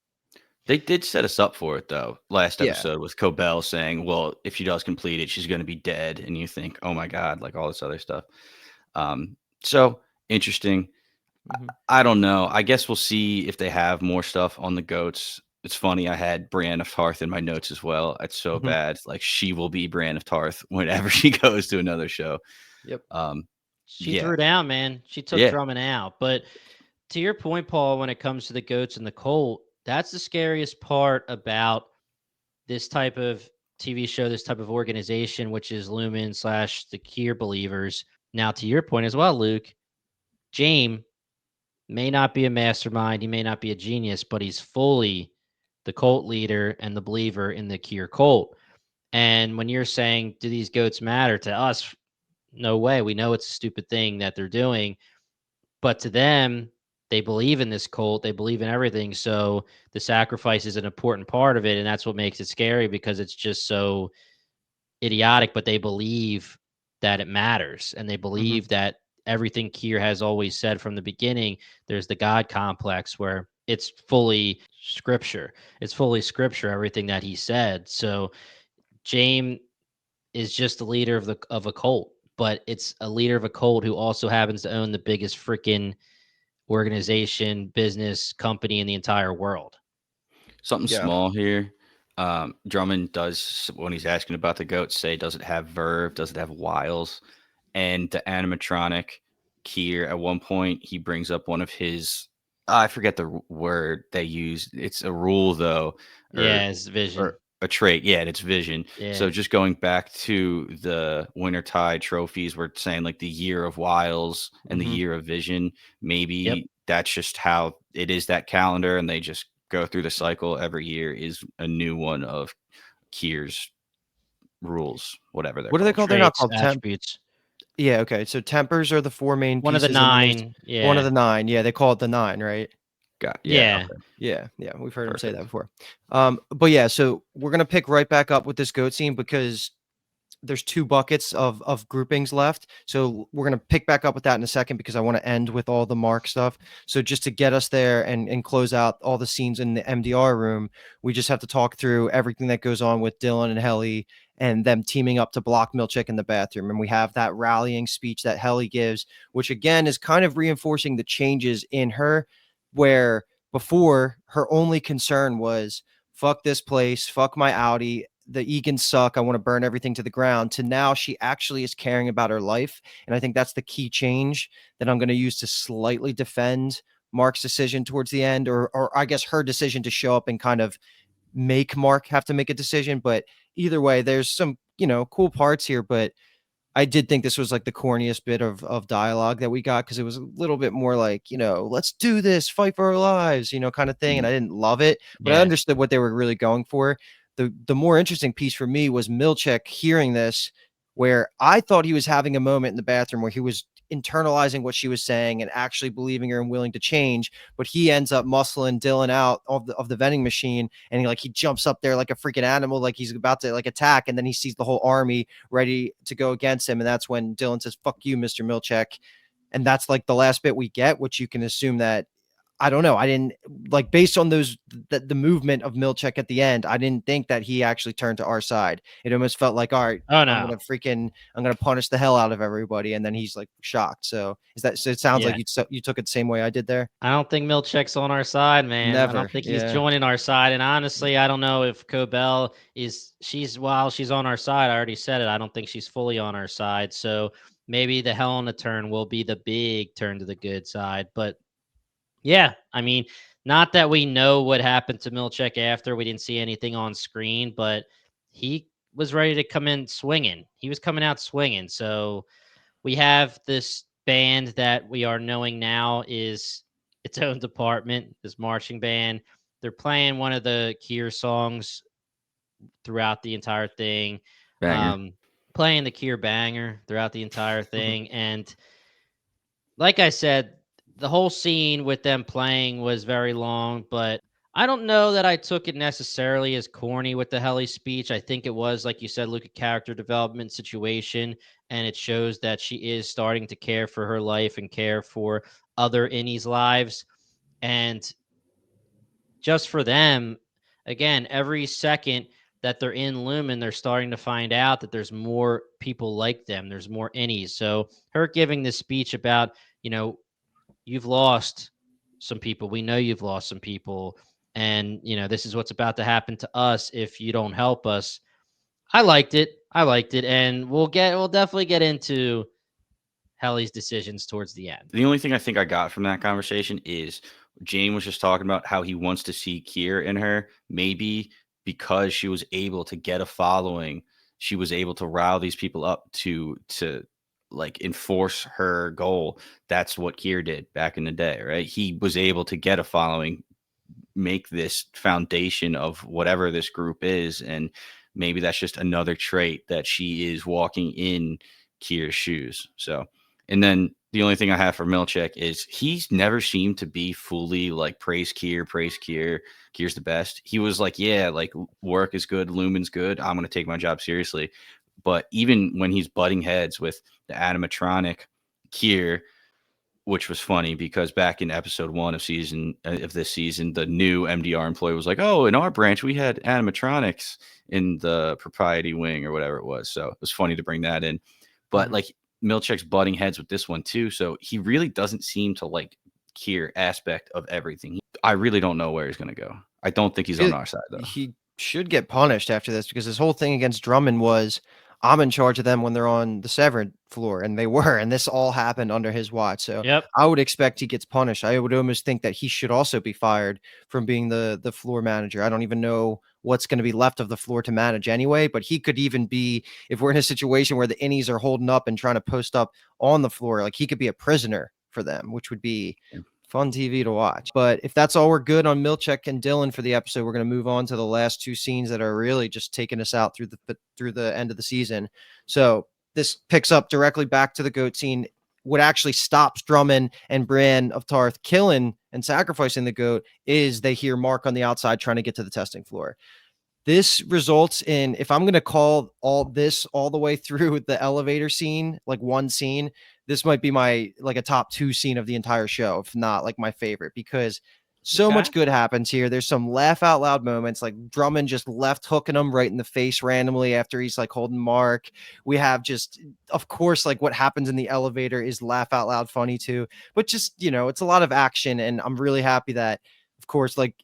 [SPEAKER 3] They did set us up for it, though, last episode with Cobell saying, well, if she does complete it, she's going to be dead. And you think, oh, my God, like all this other stuff. So interesting. I don't know. I guess we'll see if they have more stuff on the goats. It's funny. I had Brienne of Tarth in my notes as well. It's so bad. Like she will be Brienne of Tarth whenever she goes to another show.
[SPEAKER 2] Yep.
[SPEAKER 1] She threw down, man. She took Drummond out. But to your point, Paul, when it comes to the goats and the Colt, that's the scariest part about this type of TV show, this type of organization, which is Lumen / the Kier believers. Now, to your point as well, Luke, James may not be a mastermind. He may not be a genius, but he's fully the cult leader and the believer in the Kier cult. And when you're saying, do these goats matter to us? No way. We know it's a stupid thing that they're doing, but to them, they believe in this cult. They believe in everything. So the sacrifice is an important part of it. And that's what makes it scary, because it's just so idiotic, but they believe that it matters. And they
[SPEAKER 2] Mhm.
[SPEAKER 1] believe that everything Kier has always said from the beginning, there's the God complex where it's fully scripture. It's fully scripture, everything that he said. So James is just the leader of a cult, but it's a leader of a cult who also happens to own the biggest freaking organization, business, company in the entire world.
[SPEAKER 3] Something
[SPEAKER 2] Yeah.
[SPEAKER 3] small here. Drummond does, when he's asking about the goat, say, does it have verve? Does it have wiles? And the animatronic Kier, at one point, he brings up one of his, I forget the word they use. It's a rule, though, or
[SPEAKER 1] Yeah, his vision.
[SPEAKER 3] a trait. Yeah, and it's vision.
[SPEAKER 1] Yeah.
[SPEAKER 3] So just going back to the Wintertide trophies, we're saying like the year of wiles and the
[SPEAKER 2] Mhm.
[SPEAKER 3] year of vision.
[SPEAKER 1] Yep.
[SPEAKER 3] Maybe that's just how it is, that calendar, and they just go through the cycle. Every year is a new one of Kier's rules, whatever they're
[SPEAKER 2] What are they
[SPEAKER 3] called.
[SPEAKER 2] called? They're not
[SPEAKER 1] Traits,
[SPEAKER 2] called
[SPEAKER 1] attributes.
[SPEAKER 2] Yeah, okay. So tempers are the 4 main
[SPEAKER 1] One of the
[SPEAKER 2] pieces, and then there's
[SPEAKER 1] 9.
[SPEAKER 2] one of
[SPEAKER 1] Yeah.
[SPEAKER 2] the 9. Yeah, they call it the 9, right?
[SPEAKER 3] Got, yeah,
[SPEAKER 1] Yeah.
[SPEAKER 3] okay,
[SPEAKER 2] Yeah, yeah, we've heard him say that
[SPEAKER 3] perfect.
[SPEAKER 2] before. But yeah, so we're gonna pick right back up with this goat scene because there's 2 buckets of groupings left. So we're gonna pick back up with that in a second because I want to end with all the Mark stuff. So just to get us there and close out all the scenes in the MDR room, we just have to talk through everything that goes on with Dylan and Helly and them teaming up to block Milchick in the bathroom. And we have that rallying speech that Helly gives, which again is kind of reinforcing the changes in her, where before her only concern was fuck this place, fuck my Audi, the Egans suck, I want to burn everything to the ground, to now she actually is caring about her life. And I think that's the key change that I'm going to use to slightly defend Mark's decision towards the end, or I guess her decision to show up and kind of make Mark have to make a decision. But either way, there's some, cool parts here, but I did think this was like the corniest bit of dialogue that we got, because it was a little bit more like, let's do this, fight for our lives, kind of thing. And
[SPEAKER 3] Mhm.
[SPEAKER 2] I didn't love it, but I
[SPEAKER 1] Yeah.
[SPEAKER 2] understood what they were really going for. The more interesting piece for me was Milchick hearing this, where I thought he was having a moment in the bathroom where he was internalizing what she was saying and actually believing her and willing to change, but he ends up muscling Dylan out of the vending machine, and he jumps up there like a freaking animal, like he's about to like attack, and then he sees the whole army ready to go against him, and that's when Dylan says, "Fuck you, Mr. Milchick." And that's like the last bit we get, which you can assume that, I don't know. I didn't like, based on the movement of Milchick at the end, I didn't think that he actually turned to our side. It almost felt like, all right,
[SPEAKER 1] Oh,
[SPEAKER 2] I'm
[SPEAKER 1] no.
[SPEAKER 2] gonna punish the hell out of everybody, and then he's like shocked. So it sounds like
[SPEAKER 1] Yeah.
[SPEAKER 2] you took it the same way I did there.
[SPEAKER 1] I don't think Milchick's on our side, man. I
[SPEAKER 2] Never,
[SPEAKER 1] don't think he's
[SPEAKER 2] yeah.
[SPEAKER 1] joining our side. And honestly, I don't know if Cobell while she's on our side. I already said it. I don't think she's fully on our side. So maybe the hell in a turn will be the big turn to the good side. But yeah, I mean, not that we know what happened to Milchick after. We didn't see anything on screen, but he was ready to come in swinging. He was coming out swinging. So we have this band that we are knowing now is its own department, this marching band. They're playing one of the Kier songs throughout the entire thing,
[SPEAKER 3] Banger.
[SPEAKER 1] um, playing the Kier banger throughout the entire thing. And like I said, the whole scene with them playing was very long, but I don't know that I took it necessarily as corny with the Helly speech. I think it was, like you said, Luke, a character development situation, and it shows that she is starting to care for her life and care for other innies' lives. And just for them, again, every second that they're in Lumon, they're starting to find out that there's more people like them. There's more innies. So her giving this speech about, you've lost some people. We know you've lost some people. And, this is what's about to happen to us if you don't help us. I liked it. I liked it. And we'll definitely get into Helly's decisions towards the end.
[SPEAKER 3] The only thing I think I got from that conversation is Jane was just talking about how he wants to see Kier in her. Maybe because she was able to get a following, she was able to rile these people up to like enforce her goal. That's what Kier did back in the day, right? He was able to get a following make this foundation of whatever this group is. And maybe that's just another trait that she is walking in Kier's shoes. So, and then the only thing I have for Milchek is he's never seemed to be fully like praise Kier. Kier's the best. He was like, yeah, like work is good, Lumon's good, I'm going to take my job seriously. But even when he's butting heads with the animatronic Kier, which was funny because back in episode 1 of this season, the new MDR employee was like, "Oh, in our branch we had animatronics in the propriety wing or whatever it was." So it was funny to bring that in. But like Milchek's butting heads with this one too, so he really doesn't seem to like Kier aspect of everything. I really don't know where he's going to go. I don't think he's on our side though.
[SPEAKER 2] He should get punished after this because his whole thing against Drummond was, I'm in charge of them when they're on the Severance floor, and they were, and this all happened under his watch. So
[SPEAKER 1] Yep.
[SPEAKER 2] I would expect he gets punished. I would almost think that he should also be fired from being the floor manager. I don't even know what's going to be left of the floor to manage anyway, but he could even be, if we're in a situation where the innies are holding up and trying to post up on the floor, like he could be a prisoner for them, which would be fun TV to watch. But if that's all we're good on Milchek and Dylan for the episode, we're going to move on to the last two scenes that are really just taking us out through the end of the season. So this picks up directly back to the goat scene. What actually stops Drummond and Brienne of Tarth killing and sacrificing the goat is they hear Mark on the outside trying to get to the testing floor. This results in, if I'm going to call all this all the way through the elevator scene, like one scene, this might be my, like a top 2 scene of the entire show, if not like my favorite, because so much good happens here. There's some laugh out loud moments, like Drummond just left hooking him right in the face randomly after he's like holding Mark. We have just, of course, like what happens in the elevator is laugh out loud funny too, but just, it's a lot of action. And I'm really happy that, of course, like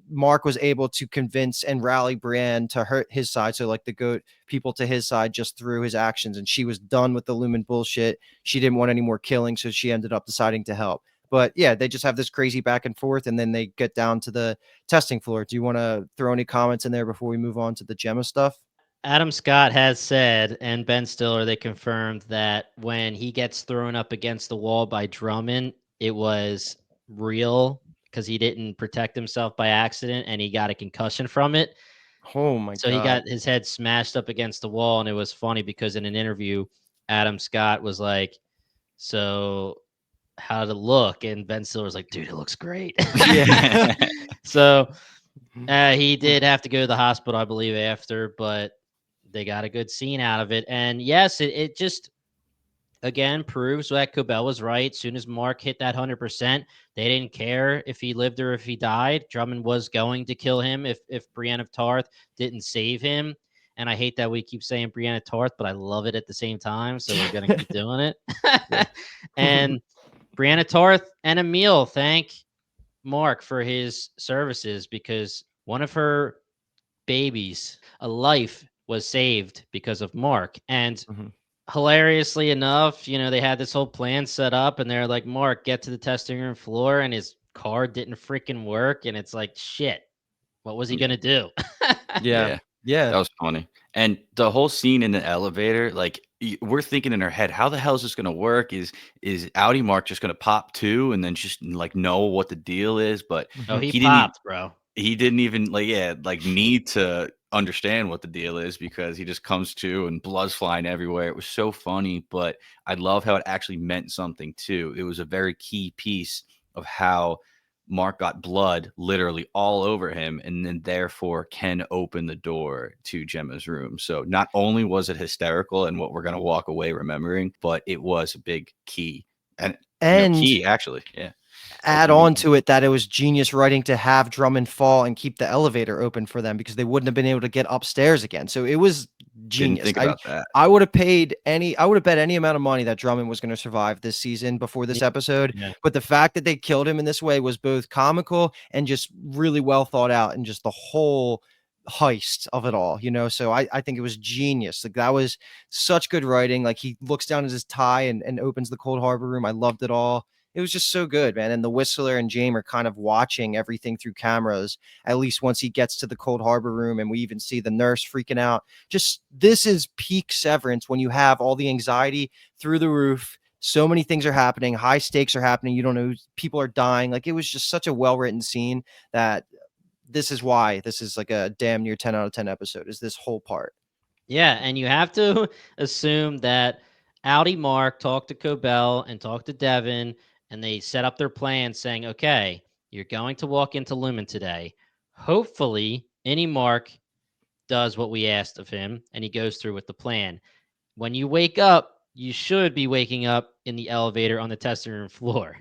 [SPEAKER 2] Mark was able to convince and rally Brienne to hurt his side. So like the goat people to his side just through his actions. And she was done with the Lumon bullshit. She didn't want any more killing. So she ended up deciding to help. But yeah, they just have this crazy back and forth. And then they get down to the testing floor. Do you want to throw any comments in there before we move on to the Gemma stuff?
[SPEAKER 1] Adam Scott has said, and Ben Stiller, they confirmed that when he gets thrown up against the wall by Drummond, it was real because he didn't protect himself by accident and he got a concussion from it.
[SPEAKER 2] Oh my
[SPEAKER 1] So
[SPEAKER 2] God.
[SPEAKER 1] he got his head smashed up against the wall. And it was funny because in an interview, Adam Scott was like, "So how did it look?" And Ben Stiller was like, "Dude, it looks great."
[SPEAKER 2] Yeah.
[SPEAKER 1] So he did have to go to the hospital, I believe, after, but they got a good scene out of it. And yes, it just, again, proves that Cobell was right. As soon as Mark hit that 100%, they didn't care if he lived or if he died. Drummond was going to kill him if Brienne of Tarth didn't save him. And I hate that we keep saying Brienne of Tarth, but I love it at the same time. So we're going to keep doing it. And Brienne of Tarth and Emil thank Mark for his services because one of her babies, a life, was saved because of Mark. And hilariously enough, they had this whole plan set up and they're like, "Mark, get to the testing room floor," and his card didn't freaking work. And it's like, shit, what was he going to do?
[SPEAKER 2] Yeah.
[SPEAKER 3] That was funny. And the whole scene in the elevator, like we're thinking in our head, how the hell is this going to work? Is Audi Mark just going to pop too and then just like know what the deal is? But
[SPEAKER 1] Oh, he
[SPEAKER 3] didn't
[SPEAKER 1] popped, bro.
[SPEAKER 3] He didn't even need to understand what the deal is because he just comes to and blood's flying everywhere. It was so funny, but I love how it actually meant something too. It was a very key piece of how Mark got blood literally all over him and then therefore can open the door to Gemma's room. So not only was it hysterical and what we're going to walk away remembering, but it was a big key and key actually. Yeah.
[SPEAKER 2] Add on to it that it was genius writing to have Drummond fall and keep the elevator open for them because they wouldn't have been able to get upstairs again. So it was genius.
[SPEAKER 3] Didn't think about that.
[SPEAKER 2] I would have bet any amount of money that Drummond was going to survive this season before this episode.
[SPEAKER 1] Yeah.
[SPEAKER 2] But the fact that they killed him in this way was both comical and just really well thought out and just the whole heist of it all, so I think it was genius. Like that was such good writing. Like he looks down at his tie and opens the Cold Harbor room. I loved it all. It was just so good, man. And the Whistler and Jaime are kind of watching everything through cameras, at least once he gets to the Cold Harbor room. And we even see the nurse freaking out. Just this is peak Severance when you have all the anxiety through the roof, So many things are happening. High stakes are happening. You don't know, people are dying. Like, it was just such a well-written scene that this is why this is like a damn near 10 out of 10 episode, is this whole part.
[SPEAKER 1] Yeah, and you have to assume that Audi Mark talked to Cobell and talked to Devin, and they set up their plan saying, okay, you're going to walk into Lumen today. Hopefully, any Mark does what we asked of him, and he goes through with the plan. When you wake up, you should be waking up in the elevator on the testing room floor.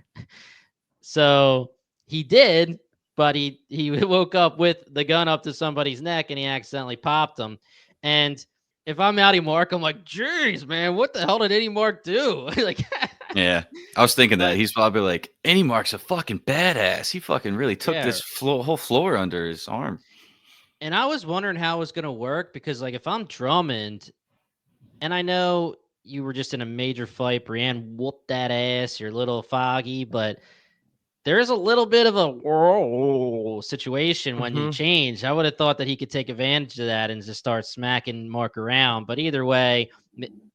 [SPEAKER 1] So he did, but he woke up with the gun up to somebody's neck and he accidentally popped him. And if I'm Audi Mark, I'm like, geez, man, what the hell did Eddie Mark do? Like,
[SPEAKER 3] Yeah, I was thinking that
[SPEAKER 1] but
[SPEAKER 3] he's probably like, Any Mark's a fucking badass. He fucking really took
[SPEAKER 1] yeah.
[SPEAKER 3] this whole floor under his arm.
[SPEAKER 1] And I was wondering how it was going to work because, like, if I'm Drummond, and I know you were just in a major fight, Brienne whooped that ass, you're a little foggy, but there's a little bit of a whoa situation when you
[SPEAKER 2] Mhm.
[SPEAKER 1] change. I would have thought that he could take advantage of that and just start smacking Mark around. But either way,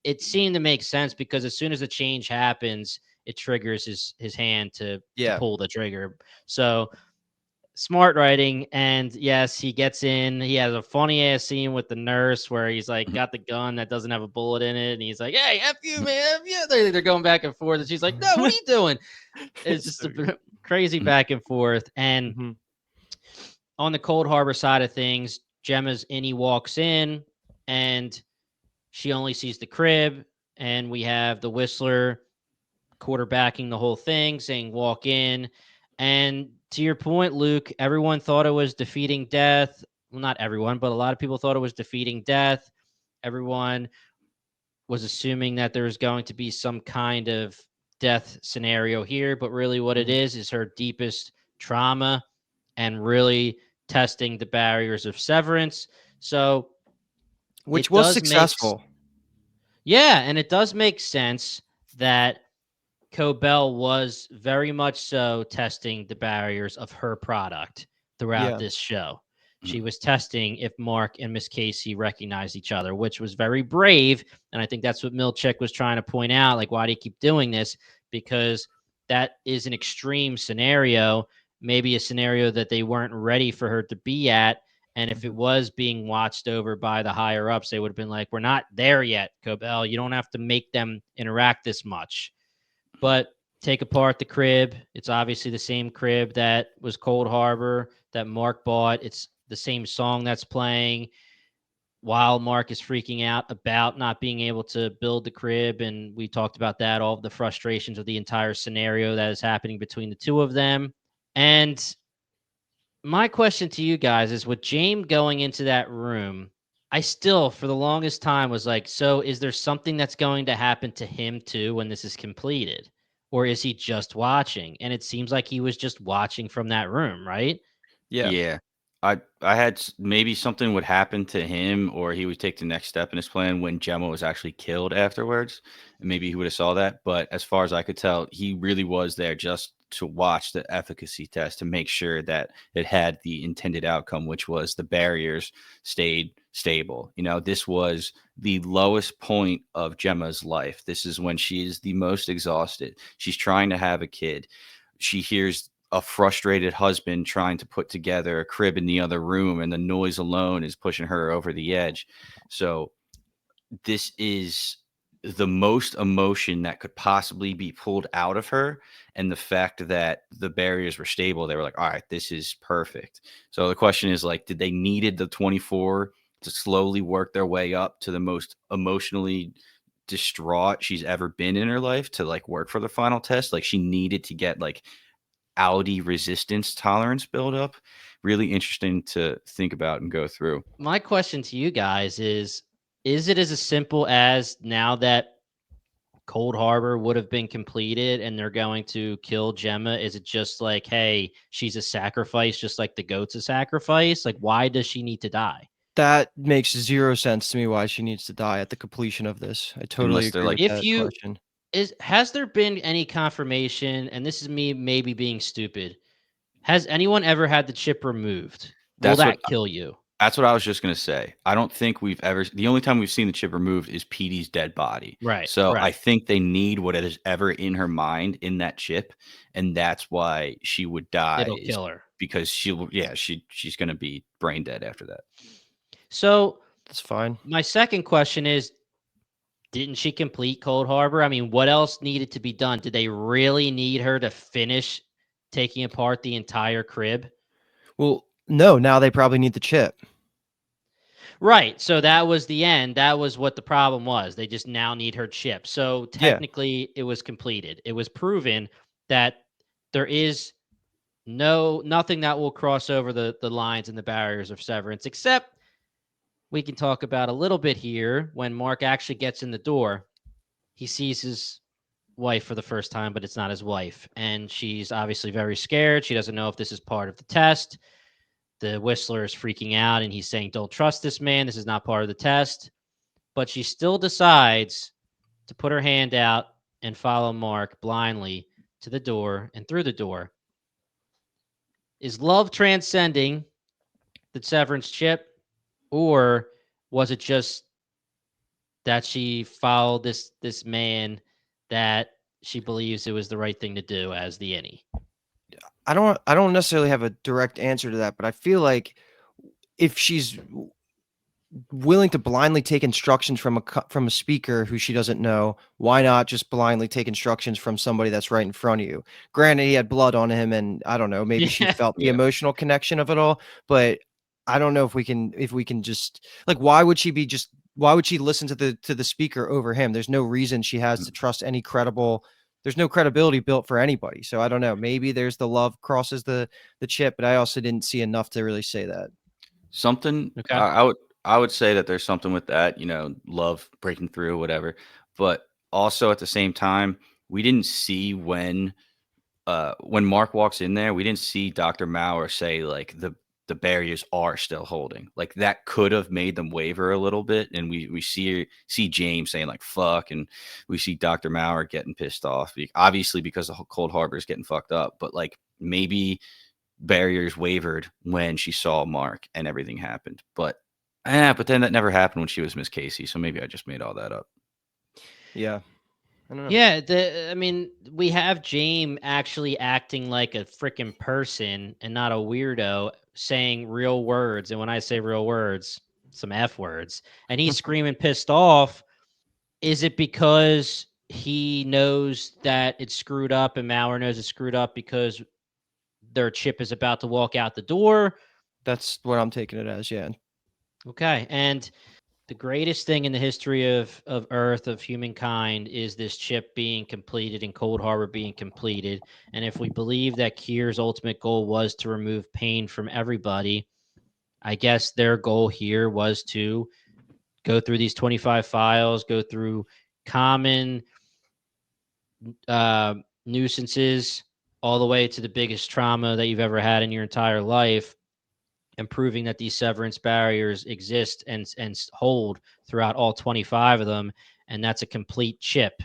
[SPEAKER 1] it seemed to make sense because as soon as the change happens, it triggers his hand to
[SPEAKER 2] Yeah.
[SPEAKER 1] pull the trigger. So smart writing. And yes, he gets in. He has a funny ass scene with the nurse where he's like got the gun that doesn't have a bullet in it, and he's like, "Hey, f you, man, f you." They're going back and forth, and she's like, "No, what are you doing?" It's just
[SPEAKER 2] So good.
[SPEAKER 1] a crazy back and forth. And
[SPEAKER 2] Mhm.
[SPEAKER 1] on the Cold Harbor side of things, Gemma's Innie walks in and she only sees the crib. And we have the Whistler quarterbacking the whole thing, saying, walk in. And to your point, Luke, everyone thought it was defeating death. Well, not everyone, but a lot of people thought it was defeating death. Everyone was assuming that there was going to be some kind of death scenario here, but really what it
[SPEAKER 2] Mhm.
[SPEAKER 1] is her deepest trauma and really testing the barriers of severance. So
[SPEAKER 2] Which
[SPEAKER 1] it
[SPEAKER 2] was
[SPEAKER 1] does make
[SPEAKER 2] successful.
[SPEAKER 1] yeah, and it does make sense that Cobell was very much so testing the barriers of her product throughout
[SPEAKER 2] Yeah.
[SPEAKER 1] this show. She was testing if Mark and Miss Casey recognized each other, which was very brave. And I think that's what Milchick was trying to point out. Like, why do you keep doing this? Because that is an extreme scenario, maybe a scenario that they weren't ready for her to be at. And if it
[SPEAKER 2] Mhm.
[SPEAKER 1] was being watched over by the higher ups, they would have been like, we're not there yet, Cobell. You don't have to make them interact this much. But take apart the crib. It's obviously the same crib that was Cold Harbor that Mark bought. It's the same song that's playing while Mark is freaking out about not being able to build the crib. And we talked about that, all of the frustrations of the entire scenario that is happening between the two of them. And my question to you guys is with James going into that room, I still, for the longest time, was like, so is there something that's going to happen to him too when this is completed? Or is he just watching? And it seems like he was just watching from that room, right?
[SPEAKER 2] Yeah.
[SPEAKER 3] Yeah. I had maybe something would happen to him or he would take the next step in his plan when Gemma was actually killed afterwards. And maybe he would have saw that. But as far as I could tell, he really was there just to watch the efficacy test to make sure that it had the intended outcome, which was the barriers stayed stable. This was the lowest point of Gemma's life. This is when she is the most exhausted. She's trying to have a kid. She hears a frustrated husband trying to put together a crib in the other room, and the noise alone is pushing her over the edge. So this is the most emotion that could possibly be pulled out of her. And the fact that the barriers were stable, they were like, all right, this is perfect. So the question is like, did they needed the 24 to slowly work their way up to the most emotionally distraught she's ever been in her life to like work for the final test? Like she needed to get like Audi resistance tolerance buildup. Really interesting to think about and go through.
[SPEAKER 1] My question to you guys is it as simple as now that Cold Harbor would have been completed and they're going to kill Gemma? Is it just like, hey, she's a sacrifice, just like the goat's a sacrifice? Like, why does she need to die?
[SPEAKER 2] That makes 0 sense to me why she needs to die at the completion of this. I totally
[SPEAKER 3] Unless they're
[SPEAKER 2] agree
[SPEAKER 3] like,
[SPEAKER 2] with
[SPEAKER 1] If
[SPEAKER 2] that
[SPEAKER 1] you
[SPEAKER 2] question.
[SPEAKER 1] has there been any confirmation, and this is me maybe being stupid, has anyone ever had the chip removed? Will
[SPEAKER 3] that's what
[SPEAKER 1] that kill you?
[SPEAKER 3] That's what I was just gonna say. I don't think we've ever. The only time we've seen the chip removed is Petey's dead body.
[SPEAKER 1] Right,
[SPEAKER 3] So I
[SPEAKER 1] right.
[SPEAKER 3] think they need what is ever in her mind in that chip, and that's why she would die.
[SPEAKER 1] It'll
[SPEAKER 3] Is
[SPEAKER 1] kill her.
[SPEAKER 3] because she's gonna be brain dead after that.
[SPEAKER 1] So
[SPEAKER 2] That's fine.
[SPEAKER 1] my second question is, didn't she complete Cold Harbor? I mean, what else needed to be done? Did they really need her to finish taking apart the entire crib?
[SPEAKER 2] Well, no, now they probably need the chip.
[SPEAKER 1] Right. So that was the end. That was what the problem was. They just now need her chip. So
[SPEAKER 2] Yeah.
[SPEAKER 1] technically it was completed. It was proven that there is nothing that will cross over the lines and the barriers of Severance, except we can talk about a little bit here when Mark actually gets in the door. He sees his wife for the first time, but it's not his wife. And she's obviously very scared. She doesn't know if this is part of the test. The Whistler is freaking out and he's saying, don't trust this man. This is not part of the test. But she still decides to put her hand out and follow Mark blindly to the door and through the door. Is love transcending the Severance chip, or was it just that she followed this man that she believes it was the right thing to do as the innie?
[SPEAKER 2] I don't necessarily have a direct answer to that, but I feel like if she's willing to blindly take instructions from a speaker who she doesn't know, why not just blindly take instructions from somebody that's right in front of you? Granted, he had blood on him, and I don't know, maybe she
[SPEAKER 1] Yeah.
[SPEAKER 2] felt the
[SPEAKER 3] Yeah.
[SPEAKER 2] emotional connection of it all, but I don't know if we can just like why would she listen to the speaker over him? There's no reason she has to trust any credible. There's no credibility built for anybody. So I don't know. Maybe there's the love crosses the chip, but I also didn't see enough to really say that.
[SPEAKER 3] Something
[SPEAKER 1] Okay.
[SPEAKER 3] I would say that there's something with that, love breaking through, whatever. But also at the same time, we didn't see when Mark walks in there, we didn't see Dr. Maurer say like the barriers are still holding. Like that could have made them waver a little bit. And we see James saying like fuck, and we see Dr. Maurer getting pissed off. Obviously because the whole Cold Harbor is getting fucked up, but like maybe barriers wavered when she saw Mark and everything happened. But then that never happened when she was Miss Casey. So maybe I just made all that up.
[SPEAKER 2] Yeah. I don't know.
[SPEAKER 1] Yeah, I mean, we have James actually acting like a freaking person and not a weirdo, saying real words. And when I say real words, some F words, and he's screaming pissed off. Is it because he knows that it's screwed up and Maurer knows it's screwed up because their chip is about to walk out the door?
[SPEAKER 2] That's what I'm taking it as. Yeah.
[SPEAKER 1] Okay. And the greatest thing in the history of Earth, of humankind, is this chip being completed and Cold Harbor being completed. And if we believe that Kier's ultimate goal was to remove pain from everybody, I guess their goal here was to go through these 25 files, go through common nuisances, all the way to the biggest trauma that you've ever had in your entire life, and proving that these severance barriers exist and hold throughout all 25 of them. And that's a complete chip.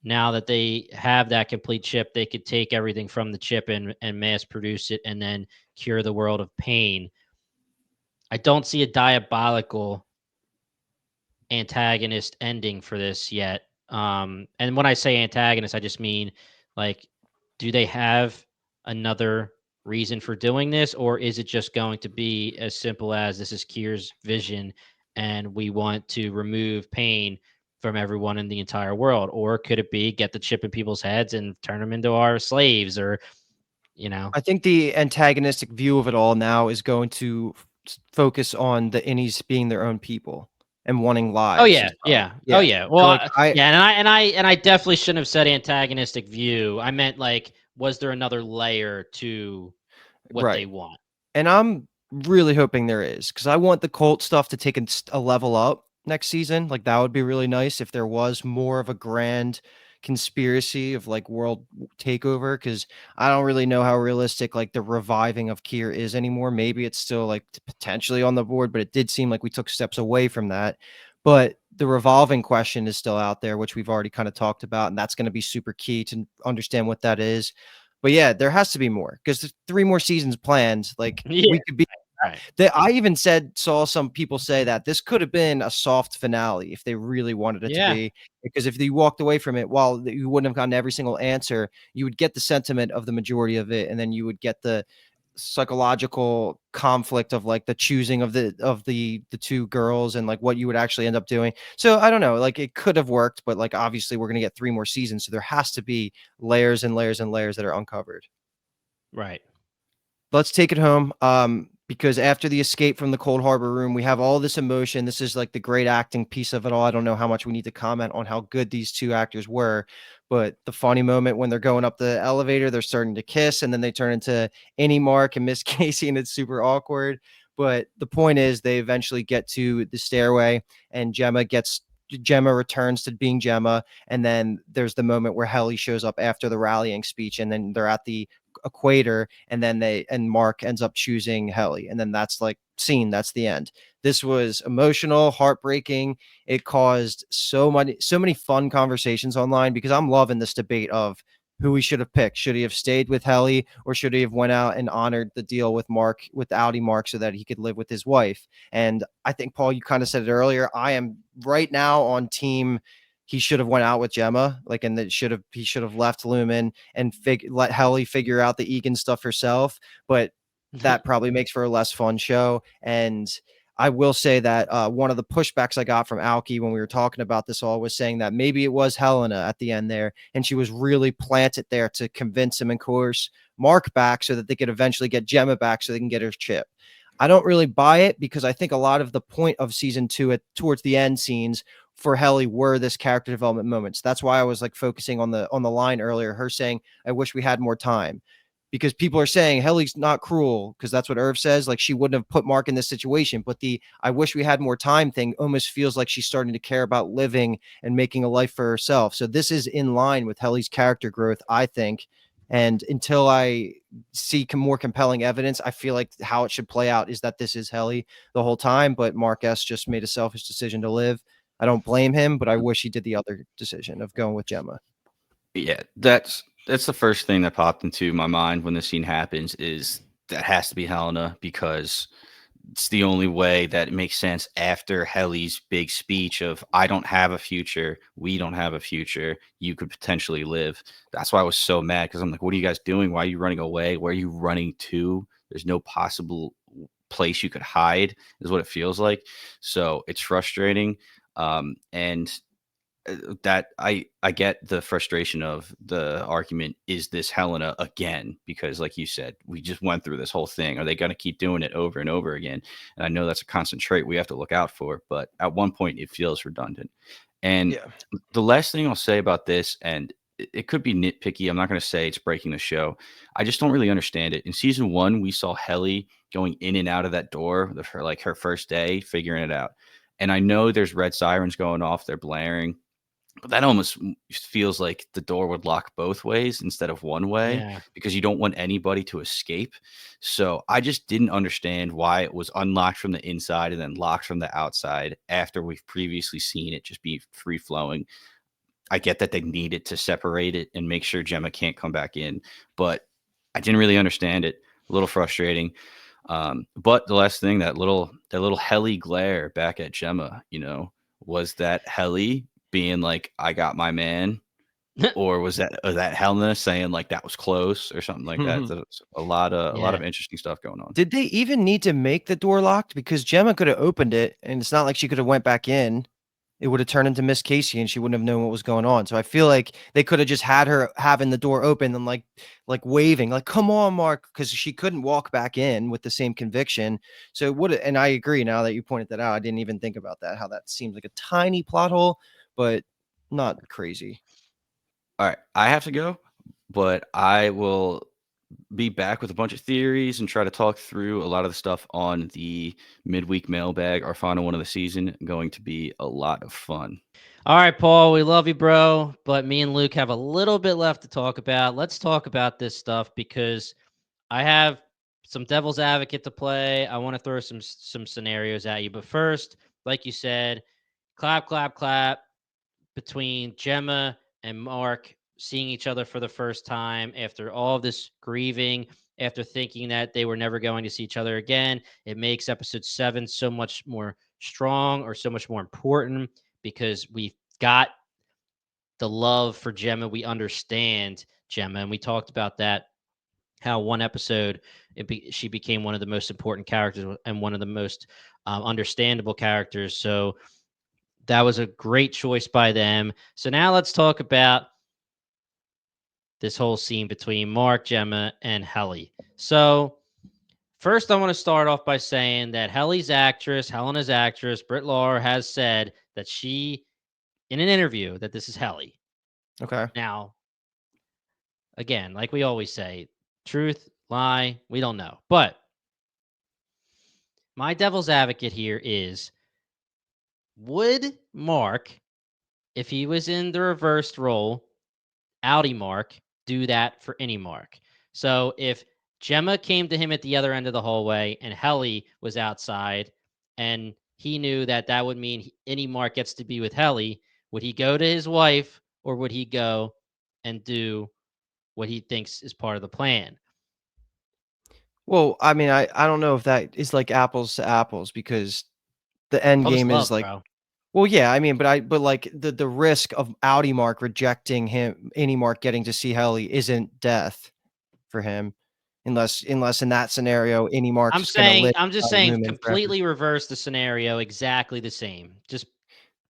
[SPEAKER 1] Now that they have that complete chip, they could take everything from the chip and mass produce it and then cure the world of pain. I don't see a diabolical antagonist ending for this yet. And when I say antagonist, I just mean like, do they have another reason for doing this, or is it just going to be as simple as this is Kier's vision and we want to remove pain from everyone in the entire world? Or could it be get the chip in people's heads and turn them into our slaves, or
[SPEAKER 2] I think the antagonistic view of it all now is going to focus on the innies being their own people and wanting
[SPEAKER 1] Oh
[SPEAKER 2] lives
[SPEAKER 1] yeah,
[SPEAKER 2] as well.
[SPEAKER 1] yeah. Oh yeah.
[SPEAKER 2] So
[SPEAKER 1] Well,
[SPEAKER 2] like
[SPEAKER 1] yeah, and I definitely shouldn't have said antagonistic view. I meant like, was there another layer to what they
[SPEAKER 2] right.
[SPEAKER 1] want?
[SPEAKER 2] And I'm really hoping there is because I want the cult stuff to take a level up next season. Like that would be really nice if there was more of a grand conspiracy of like world takeover. Because I don't really know how realistic like the reviving of Kier is anymore. Maybe it's still like potentially on the board, but it did seem like we took steps away from that. But the revolving question is still out there, which we've already kind of talked about, and that's going to be super key to understand what that is. But yeah, there has to be more because there's 3 more seasons planned. Like
[SPEAKER 1] Yeah,
[SPEAKER 2] we could be
[SPEAKER 1] Right.
[SPEAKER 2] I even saw some people say that this could have been a soft finale if they really wanted it to
[SPEAKER 1] Yeah.
[SPEAKER 2] be, because if you walked away from it, while you wouldn't have gotten every single answer, you would get the sentiment of the majority of it, and then you would get the psychological conflict of like the choosing of the two girls and like what you would actually end up doing. So I don't know, like it could have worked, but like obviously we're gonna get 3 more seasons, so there has to be layers and layers and layers that are uncovered.
[SPEAKER 1] Right.
[SPEAKER 2] Let's take it home. Because after the escape from the Cold Harbor room, we have all this emotion. This is like the great acting piece of it all. I don't know how much we need to comment on how good these two actors were, but the funny moment when they're going up the elevator, they're starting to kiss, and then they turn into Annie Mark and Miss Casey, and it's super awkward. But the point is, they eventually get to the stairway, and Gemma returns to being Gemma, and then there's the moment where Helly shows up after the rallying speech, and then they're at the equator, and then Mark ends up choosing Helly, and then that's like scene, that's the end. This was emotional, heartbreaking. It caused so many fun conversations online, because I'm loving this debate of who he should have picked. Should he have stayed with Helly, or should he have went out and honored the deal with Audi Mark, so that he could live with his wife? And I think, Paul, you kind of said it earlier, I am right now on team he should have went out with Gemma, like, and he should have left Lumon and let Helly figure out the Egan stuff herself. But that probably makes for a less fun show. And I will say that one of the pushbacks I got from Alki when we were talking about this all was saying that maybe it was Helena at the end there, and she was really planted there to convince him and coerce Mark back so that they could eventually get Gemma back so they can get her chip. I don't really buy it, because I think a lot of the point of season 2 towards the end scenes for Helly were this character development moments. That's why I was like focusing on the line earlier, her saying, "I wish we had more time." Because people are saying Helly's not cruel, because that's what Irv says. Like, she wouldn't have put Mark in this situation. But the "I wish we had more time" thing almost feels like she's starting to care about living and making a life for herself. So this is in line with Helly's character growth, I think. And until I see more compelling evidence, I feel like how it should play out is that this is Helly the whole time, but Mark S just made a selfish decision to live. I don't blame him, but I wish he did the other decision of going with Gemma.
[SPEAKER 3] Yeah, that's the first thing that popped into my mind when the scene happens, is that has to be Helena, because it's the only way that it makes sense after Helly's big speech of "I don't have a future, we don't have a future, you could potentially live." That's why I was so mad, because I'm like, what are you guys doing? Why are you running away? Where are you running to? There's no possible place you could hide, is what it feels like. So it's frustrating. And that I get the frustration of the argument, is this Helena again? Because like you said, we just went through this whole thing. Are they going to keep doing it over and over again? And I know that's a constant trait we have to look out for, but at one point it feels redundant. And
[SPEAKER 2] Yeah.
[SPEAKER 3] the last thing I'll say about this, and it could be nitpicky, I'm not going to say it's breaking the show, I just don't really understand it. In season 1, we saw Helly going in and out of that door for like her first day figuring it out. And I know there's red sirens going off, they're blaring, but that almost feels like the door would lock both ways instead of one way,
[SPEAKER 1] Yeah.
[SPEAKER 3] because you don't want anybody to escape. So I just didn't understand why it was unlocked from the inside and then locked from the outside after we've previously seen it just be free flowing. I get that they needed to separate it and make sure Gemma can't come back in, but I didn't really understand it. A little frustrating. But the last thing, that little Helly glare back at Gemma, was that Helly being like, "I got my man," or was that Helena saying like that was close or something like that? There's a lot of
[SPEAKER 1] Yeah.
[SPEAKER 3] interesting stuff going on.
[SPEAKER 2] Did they even need to make the door locked? Because Gemma could have opened it, and it's not like she could have went back in. It would have turned into Miss Casey, and she wouldn't have known what was going on. So I feel like they could have just had her having the door open and like waving, like, "Come on, Mark," because she couldn't walk back in with the same conviction. So it would, and I agree now that you pointed that out. I didn't even think about that. How that seems like a tiny plot hole, but not crazy.
[SPEAKER 3] All right, I have to go, but I will be back with a bunch of theories and try to talk through a lot of the stuff on the midweek mailbag, our final one of the season. Going to be a lot of fun.
[SPEAKER 1] All right, Paul, we love you, bro. But me and Luke have a little bit left to talk about. Let's talk about this stuff, because I have some devil's advocate to play. I want to throw some scenarios at you. But first, like you said, clap, clap, clap between Gemma and Mark seeing each other for the first time, after all of this grieving, after thinking that they were never going to see each other again. It makes episode 7 so much more strong, or so much more important, because we've got the love for Gemma. We understand Gemma, and we talked about that, how one episode she became one of the most important characters and one of the most understandable characters. So that was a great choice by them. So now let's talk about this whole scene between Mark, Gemma, and Helly. So first, I want to start off by saying that Helena's actress, Britt Lahr, has said that she, in an interview, that this is Helly.
[SPEAKER 2] Okay.
[SPEAKER 1] Now, again, like we always say, truth, lie, we don't know. But my devil's advocate here is, would Mark, if he was in the reversed role, Audi Mark, do that for any Mark? So if Gemma came to him at the other end of the hallway and Helly was outside, and he knew that that would mean any Mark gets to be with Helly, would he go to his wife, or would he go and do what he thinks is part of the plan?
[SPEAKER 2] Well, I mean, I don't know if that is like apples to apples, because the end
[SPEAKER 1] Love is
[SPEAKER 2] game is
[SPEAKER 1] love,
[SPEAKER 2] like,
[SPEAKER 1] bro.
[SPEAKER 2] well, yeah, I mean, but like the risk of Audi Mark rejecting him, any Mark getting to see Helly, isn't death for him, unless in that scenario, any Mark's just gonna live
[SPEAKER 1] I'm just
[SPEAKER 2] inside
[SPEAKER 1] saying,
[SPEAKER 2] Lumen forever.
[SPEAKER 1] completely reverse the scenario, exactly the same. Just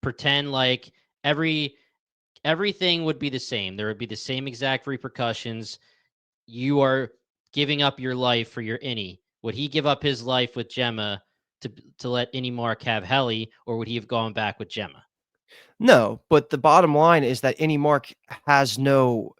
[SPEAKER 1] pretend like every everything would be the same. There would be the same exact repercussions. You are giving up your life for your innie. Would he give up his life with Gemma to let any Mark have Helly, or would he have gone back with Gemma?
[SPEAKER 2] No, but the bottom line is that any Mark has no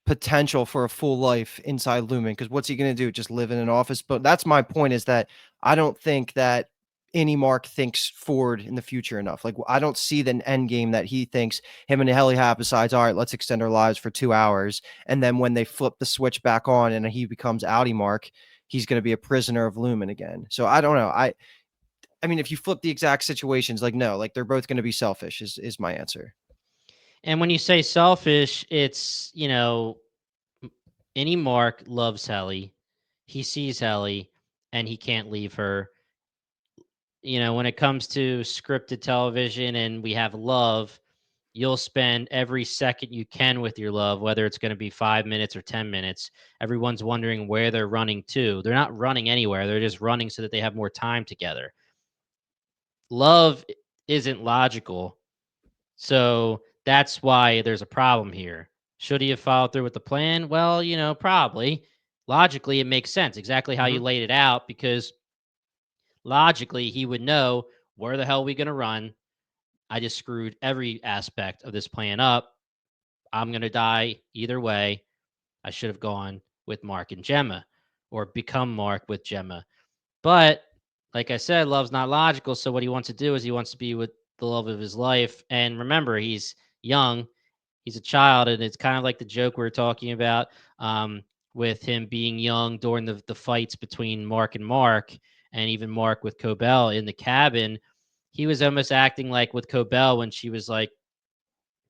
[SPEAKER 2] potential for a full life inside Lumen, because what's he gonna do? Just live in an office? But that's my point, is that I don't think that any Mark thinks forward in the future enough. Like, I don't see the end game that he thinks him and Helly have, besides, all right, let's extend our lives for 2 hours. And then when they flip the switch back on and he becomes Audi Mark, he's going to be a prisoner of Lumen again. So I don't know. I mean, if you flip the exact situations, like, no, like, they're both going to be selfish is my answer.
[SPEAKER 1] And when you say selfish, it's, any Mark loves Helly. He sees Helly and he can't leave her. When it comes to scripted television and we have love, you'll spend every second you can with your love, whether it's going to be 5 minutes or 10 minutes. Everyone's wondering where they're running to. They're not running anywhere. They're just running so that they have more time together. Love isn't logical. So that's why there's a problem here. Should he have followed through with the plan? Well, probably. Logically, it makes sense exactly how you
[SPEAKER 2] Mhm.
[SPEAKER 1] laid it out, because logically, he would know, where the hell are we going to run? I just screwed every aspect of this plan up. I'm going to die either way. I should have gone with Mark and Gemma, or become Mark with Gemma. But like I said, love's not logical. So what he wants to do is he wants to be with the love of his life. And remember, he's young, he's a child. And it's kind of like the joke we were talking about, with him being young during the fights between Mark and Mark, and even Mark with Cobell in the cabin. He was almost acting like with Cobell when she was like,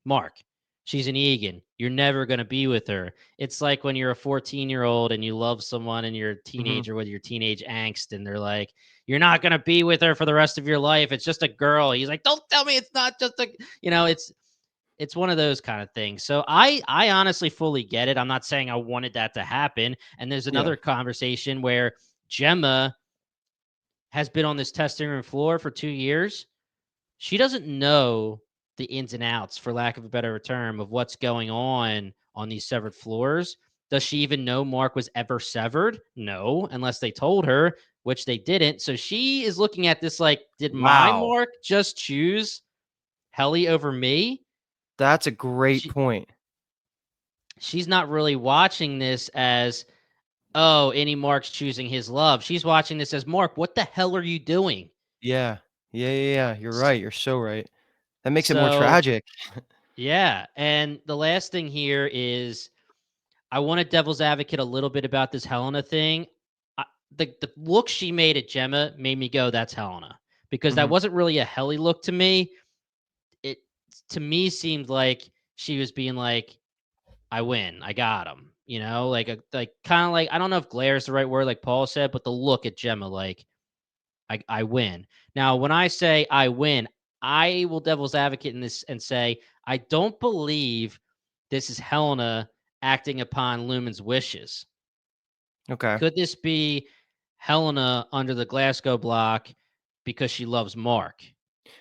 [SPEAKER 1] Mark, she's an Egan. You're never going to be with her. It's like when you're a 14-year-old and you love someone and you're a
[SPEAKER 2] Mhm.
[SPEAKER 1] teenager with your teenage angst, and they're like, you're not going to be with her for the rest of your life. It's just a girl. He's like, don't tell me it's not just a, it's one of those kind of things. So I honestly fully get it. I'm not saying I wanted that to happen. And there's
[SPEAKER 2] Yeah.
[SPEAKER 1] another conversation where Gemma has been on this testing room floor for 2 years. She doesn't know the ins and outs, for lack of a better term, of what's going on these severed floors. Does she even know Mark was ever severed? No, unless they told her, which they didn't. So she is looking at this like, did my
[SPEAKER 2] Wow.
[SPEAKER 1] Mark just choose Helly over me?
[SPEAKER 2] That's a great
[SPEAKER 1] She,
[SPEAKER 2] point.
[SPEAKER 1] she's not really watching this as, oh, any Mark's choosing his love. She's watching this as, Mark, what the hell are you doing?
[SPEAKER 2] Yeah. Yeah. You're right. You're so right. That makes it more
[SPEAKER 1] So,
[SPEAKER 2] tragic.
[SPEAKER 1] yeah. And the last thing here is, I want a devil's advocate a little bit about this Helena thing. The look she made at Gemma made me go, that's Helena. Because that
[SPEAKER 2] Mhm.
[SPEAKER 1] wasn't really a Helly look to me. It, to me, seemed like she was being like, I win. I got him. You know, like kind of like, I don't know if glare is the right word, like Paul said, but the look at Gemma, like I win. Now, when I say I win, I will devil's advocate in this and say I don't believe this is Helena acting upon Lumen's wishes.
[SPEAKER 2] Okay.
[SPEAKER 1] Could this be Helena under the Glasgow block because she loves Mark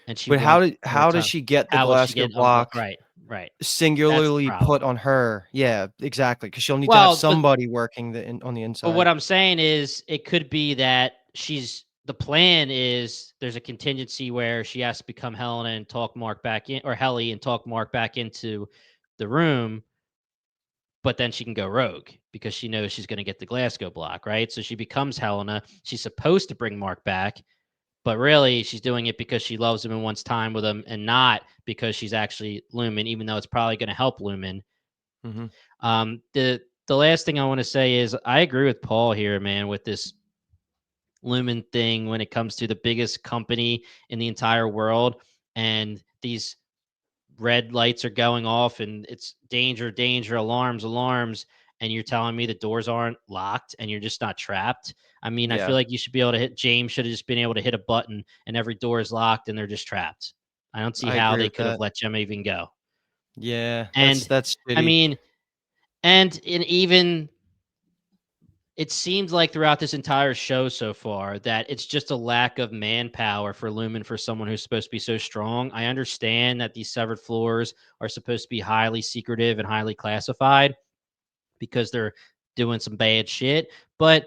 [SPEAKER 1] and she
[SPEAKER 2] But
[SPEAKER 1] wants more
[SPEAKER 2] how does
[SPEAKER 1] time?
[SPEAKER 2] she get the
[SPEAKER 1] How will she
[SPEAKER 2] Glasgow
[SPEAKER 1] get
[SPEAKER 2] block
[SPEAKER 1] right? Right. That's the
[SPEAKER 2] singularly put
[SPEAKER 1] problem.
[SPEAKER 2] on her? Yeah, exactly. Because she'll need to have
[SPEAKER 1] Well,
[SPEAKER 2] somebody working on the
[SPEAKER 1] but what
[SPEAKER 2] inside.
[SPEAKER 1] I'm saying is it could be that the plan is there's a contingency where she has to become Helena and talk Mark back in, or Helly and talk Mark back into the room, but then she can go rogue because she knows she's going to get the Glasgow block, right? So she becomes Helena. She's supposed to bring Mark back, but really she's doing it because she loves him and wants time with him and not because she's actually Lumen, even though it's probably going to help Lumen.
[SPEAKER 2] Mhm.
[SPEAKER 1] The last thing I want to say is I agree with Paul here, man, with this Lumen thing when it comes to the biggest company in the entire world, and these red lights are going off and it's danger, danger, alarms, alarms, and you're telling me the doors aren't locked and you're just not trapped. I mean, I feel
[SPEAKER 2] Yeah,
[SPEAKER 1] like you should be able to James should have just been able to hit a button and every door is locked and they're just trapped. I don't see
[SPEAKER 2] I
[SPEAKER 1] how
[SPEAKER 2] agree
[SPEAKER 1] they
[SPEAKER 2] with
[SPEAKER 1] could have
[SPEAKER 2] that.
[SPEAKER 1] let Gemma even go.
[SPEAKER 2] Yeah,
[SPEAKER 1] And
[SPEAKER 2] that's
[SPEAKER 1] I
[SPEAKER 2] shitty.
[SPEAKER 1] mean, and in even it seems like throughout this entire show so far that it's just a lack of manpower for Lumen for someone who's supposed to be so strong. I understand that these severed floors are supposed to be highly secretive and highly classified because they're doing some bad shit. But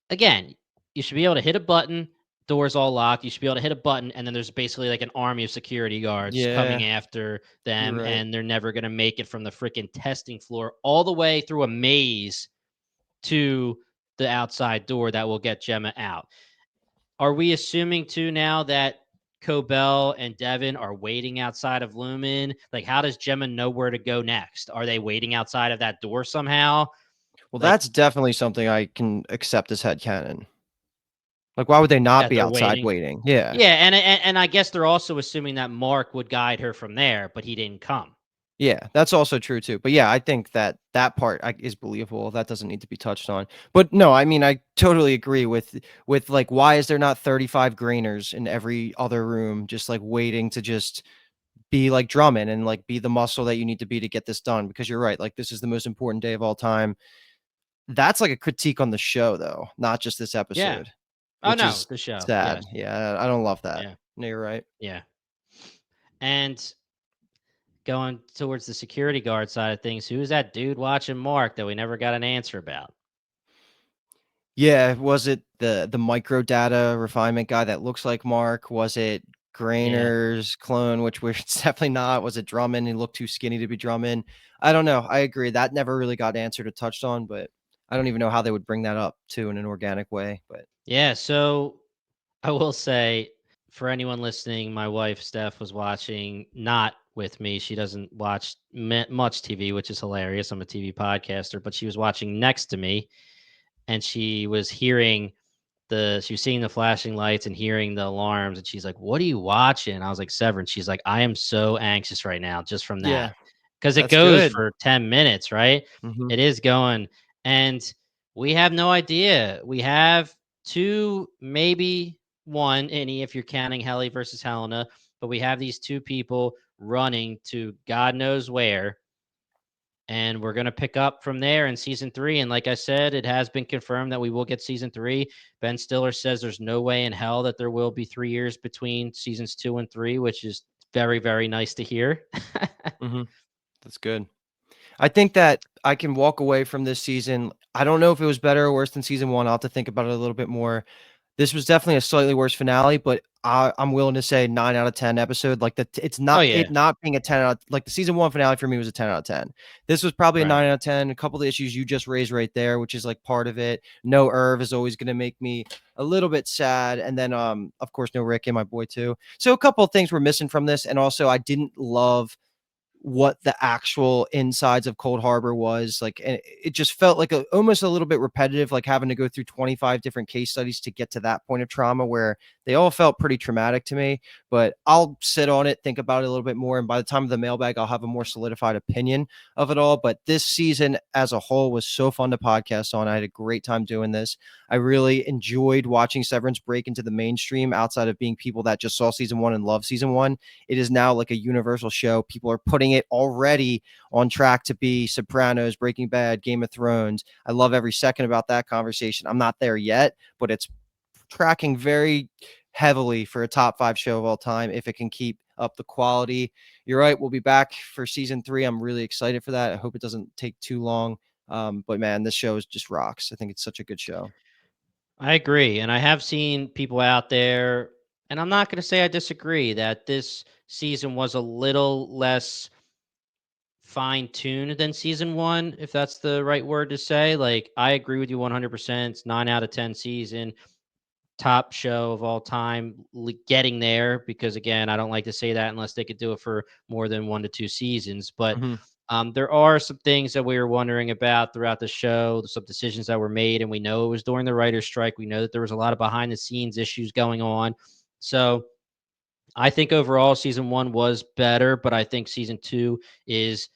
[SPEAKER 1] again, you should be able to hit a button, doors all locked. You should be able to hit a button, and then there's basically like an army of security guards
[SPEAKER 2] Yeah,
[SPEAKER 1] coming after
[SPEAKER 2] you're
[SPEAKER 1] them,
[SPEAKER 2] right.
[SPEAKER 1] and they're never going to make it from the freaking testing floor all the way through a maze to the outside door that will get Gemma out. Are we assuming too now that Cobell and Devin are waiting outside of Lumen? Like, how does Gemma know where to go next? Are they waiting outside of that door somehow?
[SPEAKER 2] Well,
[SPEAKER 1] Like,
[SPEAKER 2] that's definitely something I can accept as headcanon. Like, why would they not
[SPEAKER 1] that
[SPEAKER 2] be
[SPEAKER 1] they're
[SPEAKER 2] outside
[SPEAKER 1] waiting?
[SPEAKER 2] waiting? Yeah.
[SPEAKER 1] Yeah, and I guess they're also assuming that Mark would guide her from there, but he didn't come.
[SPEAKER 2] Yeah, that's also true too. But yeah, I think that that part is believable. That doesn't need to be touched on. But no, I mean, I totally agree with like, why is there not 35 grainers in every other room, just like waiting to just be like Drummond and like be the muscle that you need to be to get this done? Because you're right, like this is the most important day of all time. That's like a critique on the show, though, not just this
[SPEAKER 1] Yeah.
[SPEAKER 2] episode,
[SPEAKER 1] Oh
[SPEAKER 2] which
[SPEAKER 1] no,
[SPEAKER 2] is
[SPEAKER 1] the show.
[SPEAKER 2] sad.
[SPEAKER 1] Yes.
[SPEAKER 2] Yeah, I don't love that.
[SPEAKER 1] Yeah.
[SPEAKER 2] No, you're right.
[SPEAKER 1] Yeah. And going towards the security guard side of things, who's that dude watching Mark that we never got an answer about?
[SPEAKER 2] Yeah, was it the micro data refinement guy that looks like Mark? Was it
[SPEAKER 1] Yeah.
[SPEAKER 2] Grainer's clone, which we're it's definitely not? Was it Drummond? He looked too skinny to be Drummond. I don't know. I agree. That never really got answered or touched on, but I don't even know how they would bring that up too in an organic way. But
[SPEAKER 1] Yeah. So I will say for anyone listening, my wife Steph was watching not with me. She doesn't watch much TV, which is hilarious. I'm a TV podcaster, but she was watching next to me and she was hearing she was seeing the flashing lights and hearing the alarms and she's like, "What are you watching?" I was like, "Severance." She's like, "I am so anxious right now just from that."
[SPEAKER 2] yeah,
[SPEAKER 1] Because it
[SPEAKER 2] that's
[SPEAKER 1] goes
[SPEAKER 2] good.
[SPEAKER 1] for 10 minutes, right?
[SPEAKER 2] Hmm.
[SPEAKER 1] It is going. And we have no idea. We have two, maybe one, any if you're counting Helly versus Helena, but we have these two people running to God knows where. And we're going to pick up from there in season 3. And like I said, it has been confirmed that we will get season 3. Ben Stiller says there's no way in hell that there will be 3 years between seasons 2 and 3, which is very, very nice to hear.
[SPEAKER 2] Hmm. That's good. I think that I can walk away from this season. I don't know if it was better or worse than season one. I'll have to think about it a little bit more. This was definitely a slightly worse finale, but I'm willing to say 9 out of 10 episode. Like it's
[SPEAKER 1] Oh,
[SPEAKER 2] not
[SPEAKER 1] yeah.
[SPEAKER 2] it not being a 10 out like the season one finale for me was a 10 out of 10. This was probably a
[SPEAKER 1] Right.
[SPEAKER 2] 9 out of 10. A couple of the issues you just raised right there, which is like part of it. No Irv is always gonna make me a little bit sad. And then of course no Rick and my boy too. So a couple of things were missing from this. And also I didn't love what the actual insides of Cold Harbor was like. And it just felt like almost a little bit repetitive, like having to go through 25 different case studies to get to that point of trauma, where they all felt pretty traumatic to me. But I'll sit on it, think about it a little bit more, and by the time of the mailbag, I'll have a more solidified opinion of it all. But this season as a whole was so fun to podcast on. I had a great time doing this. I really enjoyed watching Severance break into the mainstream outside of being people that just saw season one and love season one. It is now like a universal show. People are putting it already on track to be Sopranos, Breaking Bad, Game of Thrones. I love every second about that conversation. I'm not there yet, but it's tracking very heavily for a top 5 show of all time if it can keep up the quality. You're right. We'll be back for season 3. I'm really excited for that. I hope it doesn't take too long. But man, this show is just rocks. I think it's such a good show.
[SPEAKER 1] I agree. And I have seen people out there, and I'm not going to say I disagree, that this season was a little less fine-tuned than season one, if that's the right word to say. Like, I agree with you 100%. It's 9 out of 10 season, top show of all time, getting there, because again, I don't like to say that unless they could do it for more than 1 to 2 seasons. But there are some things that we were wondering about throughout the show, some decisions that were made, and we know it was during the writer's strike. We know that there was a lot of behind the scenes issues going on. So I think overall season one was better, but I think season two is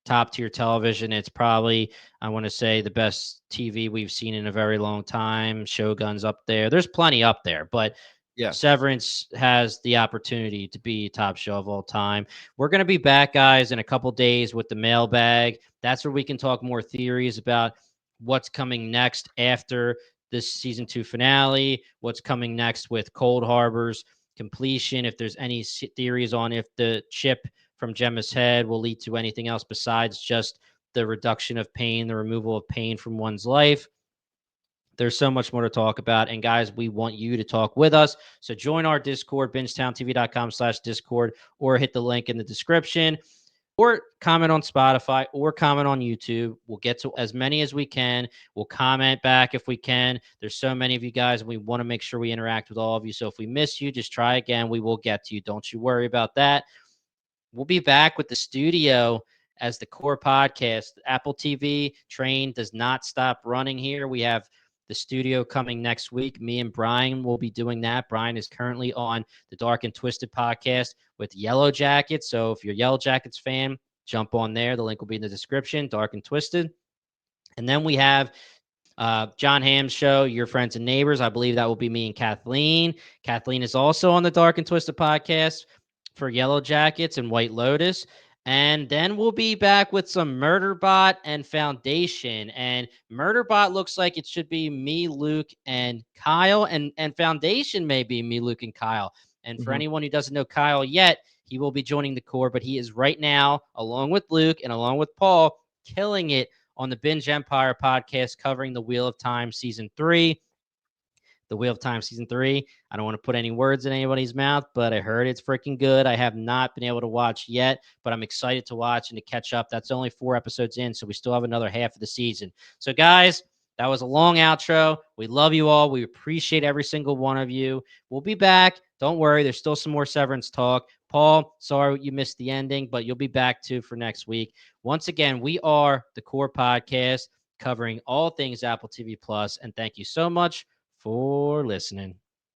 [SPEAKER 1] top tier television. It's probably, I want to say, the best TV we've seen in a very long time. Shogun's up there. There's plenty up there, but
[SPEAKER 2] Yeah.
[SPEAKER 1] Severance has the opportunity to be top show of all time. We're going to be back, guys, in a couple days with the mailbag. That's where we can talk more theories about what's coming next after this season 2 finale, what's coming next with Cold Harbor's completion, if there's any theories on if the chip from Gemma's head will lead to anything else besides just the reduction of pain, the removal of pain from one's life. There's so much more to talk about. And guys, we want you to talk with us. So join our Discord, bingetowntv.com/Discord, or hit the link in the description, or comment on Spotify, or comment on YouTube. We'll get to as many as we can. We'll comment back if we can. There's so many of you guys, and we want to make sure we interact with all of you. So if we miss you, just try again. We will get to you. Don't you worry about that. We'll be back with the studio as the core podcast. Apple TV train does not stop running here. We have the studio coming next week. Me and Brian will be doing that. Brian is currently on the Dark and Twisted podcast with Yellow Jackets. So if you're a Yellow Jackets fan, jump on there. The link will be in the description, Dark and Twisted. And then we have John Hamm's show, Your Friends and Neighbors. I believe that will be me and Kathleen. Kathleen is also on the Dark and Twisted podcast for Yellow Jackets and White Lotus. And then we'll be back with some Murderbot and Foundation. And Murderbot looks like it should be me, Luke, and Kyle. And Foundation may be me, Luke, and Kyle. And for anyone who doesn't know Kyle yet, he will be joining the core. But he is right now, along with Luke and along with Paul, killing it on the Binge Empire podcast covering the Wheel of Time season 3. The Wheel of Time season 3. I don't want to put any words in anybody's mouth, but I heard it's freaking good. I have not been able to watch yet, but I'm excited to watch and to catch up. That's only 4 episodes in, so we still have another half of the season. So guys, that was a long outro. We love you all. We appreciate every single one of you. We'll be back. Don't worry. There's still some more Severance talk. Paul, sorry you missed the ending, but you'll be back too for next week. Once again, we are the Core Podcast covering all things Apple TV Plus, and thank you so much for listening.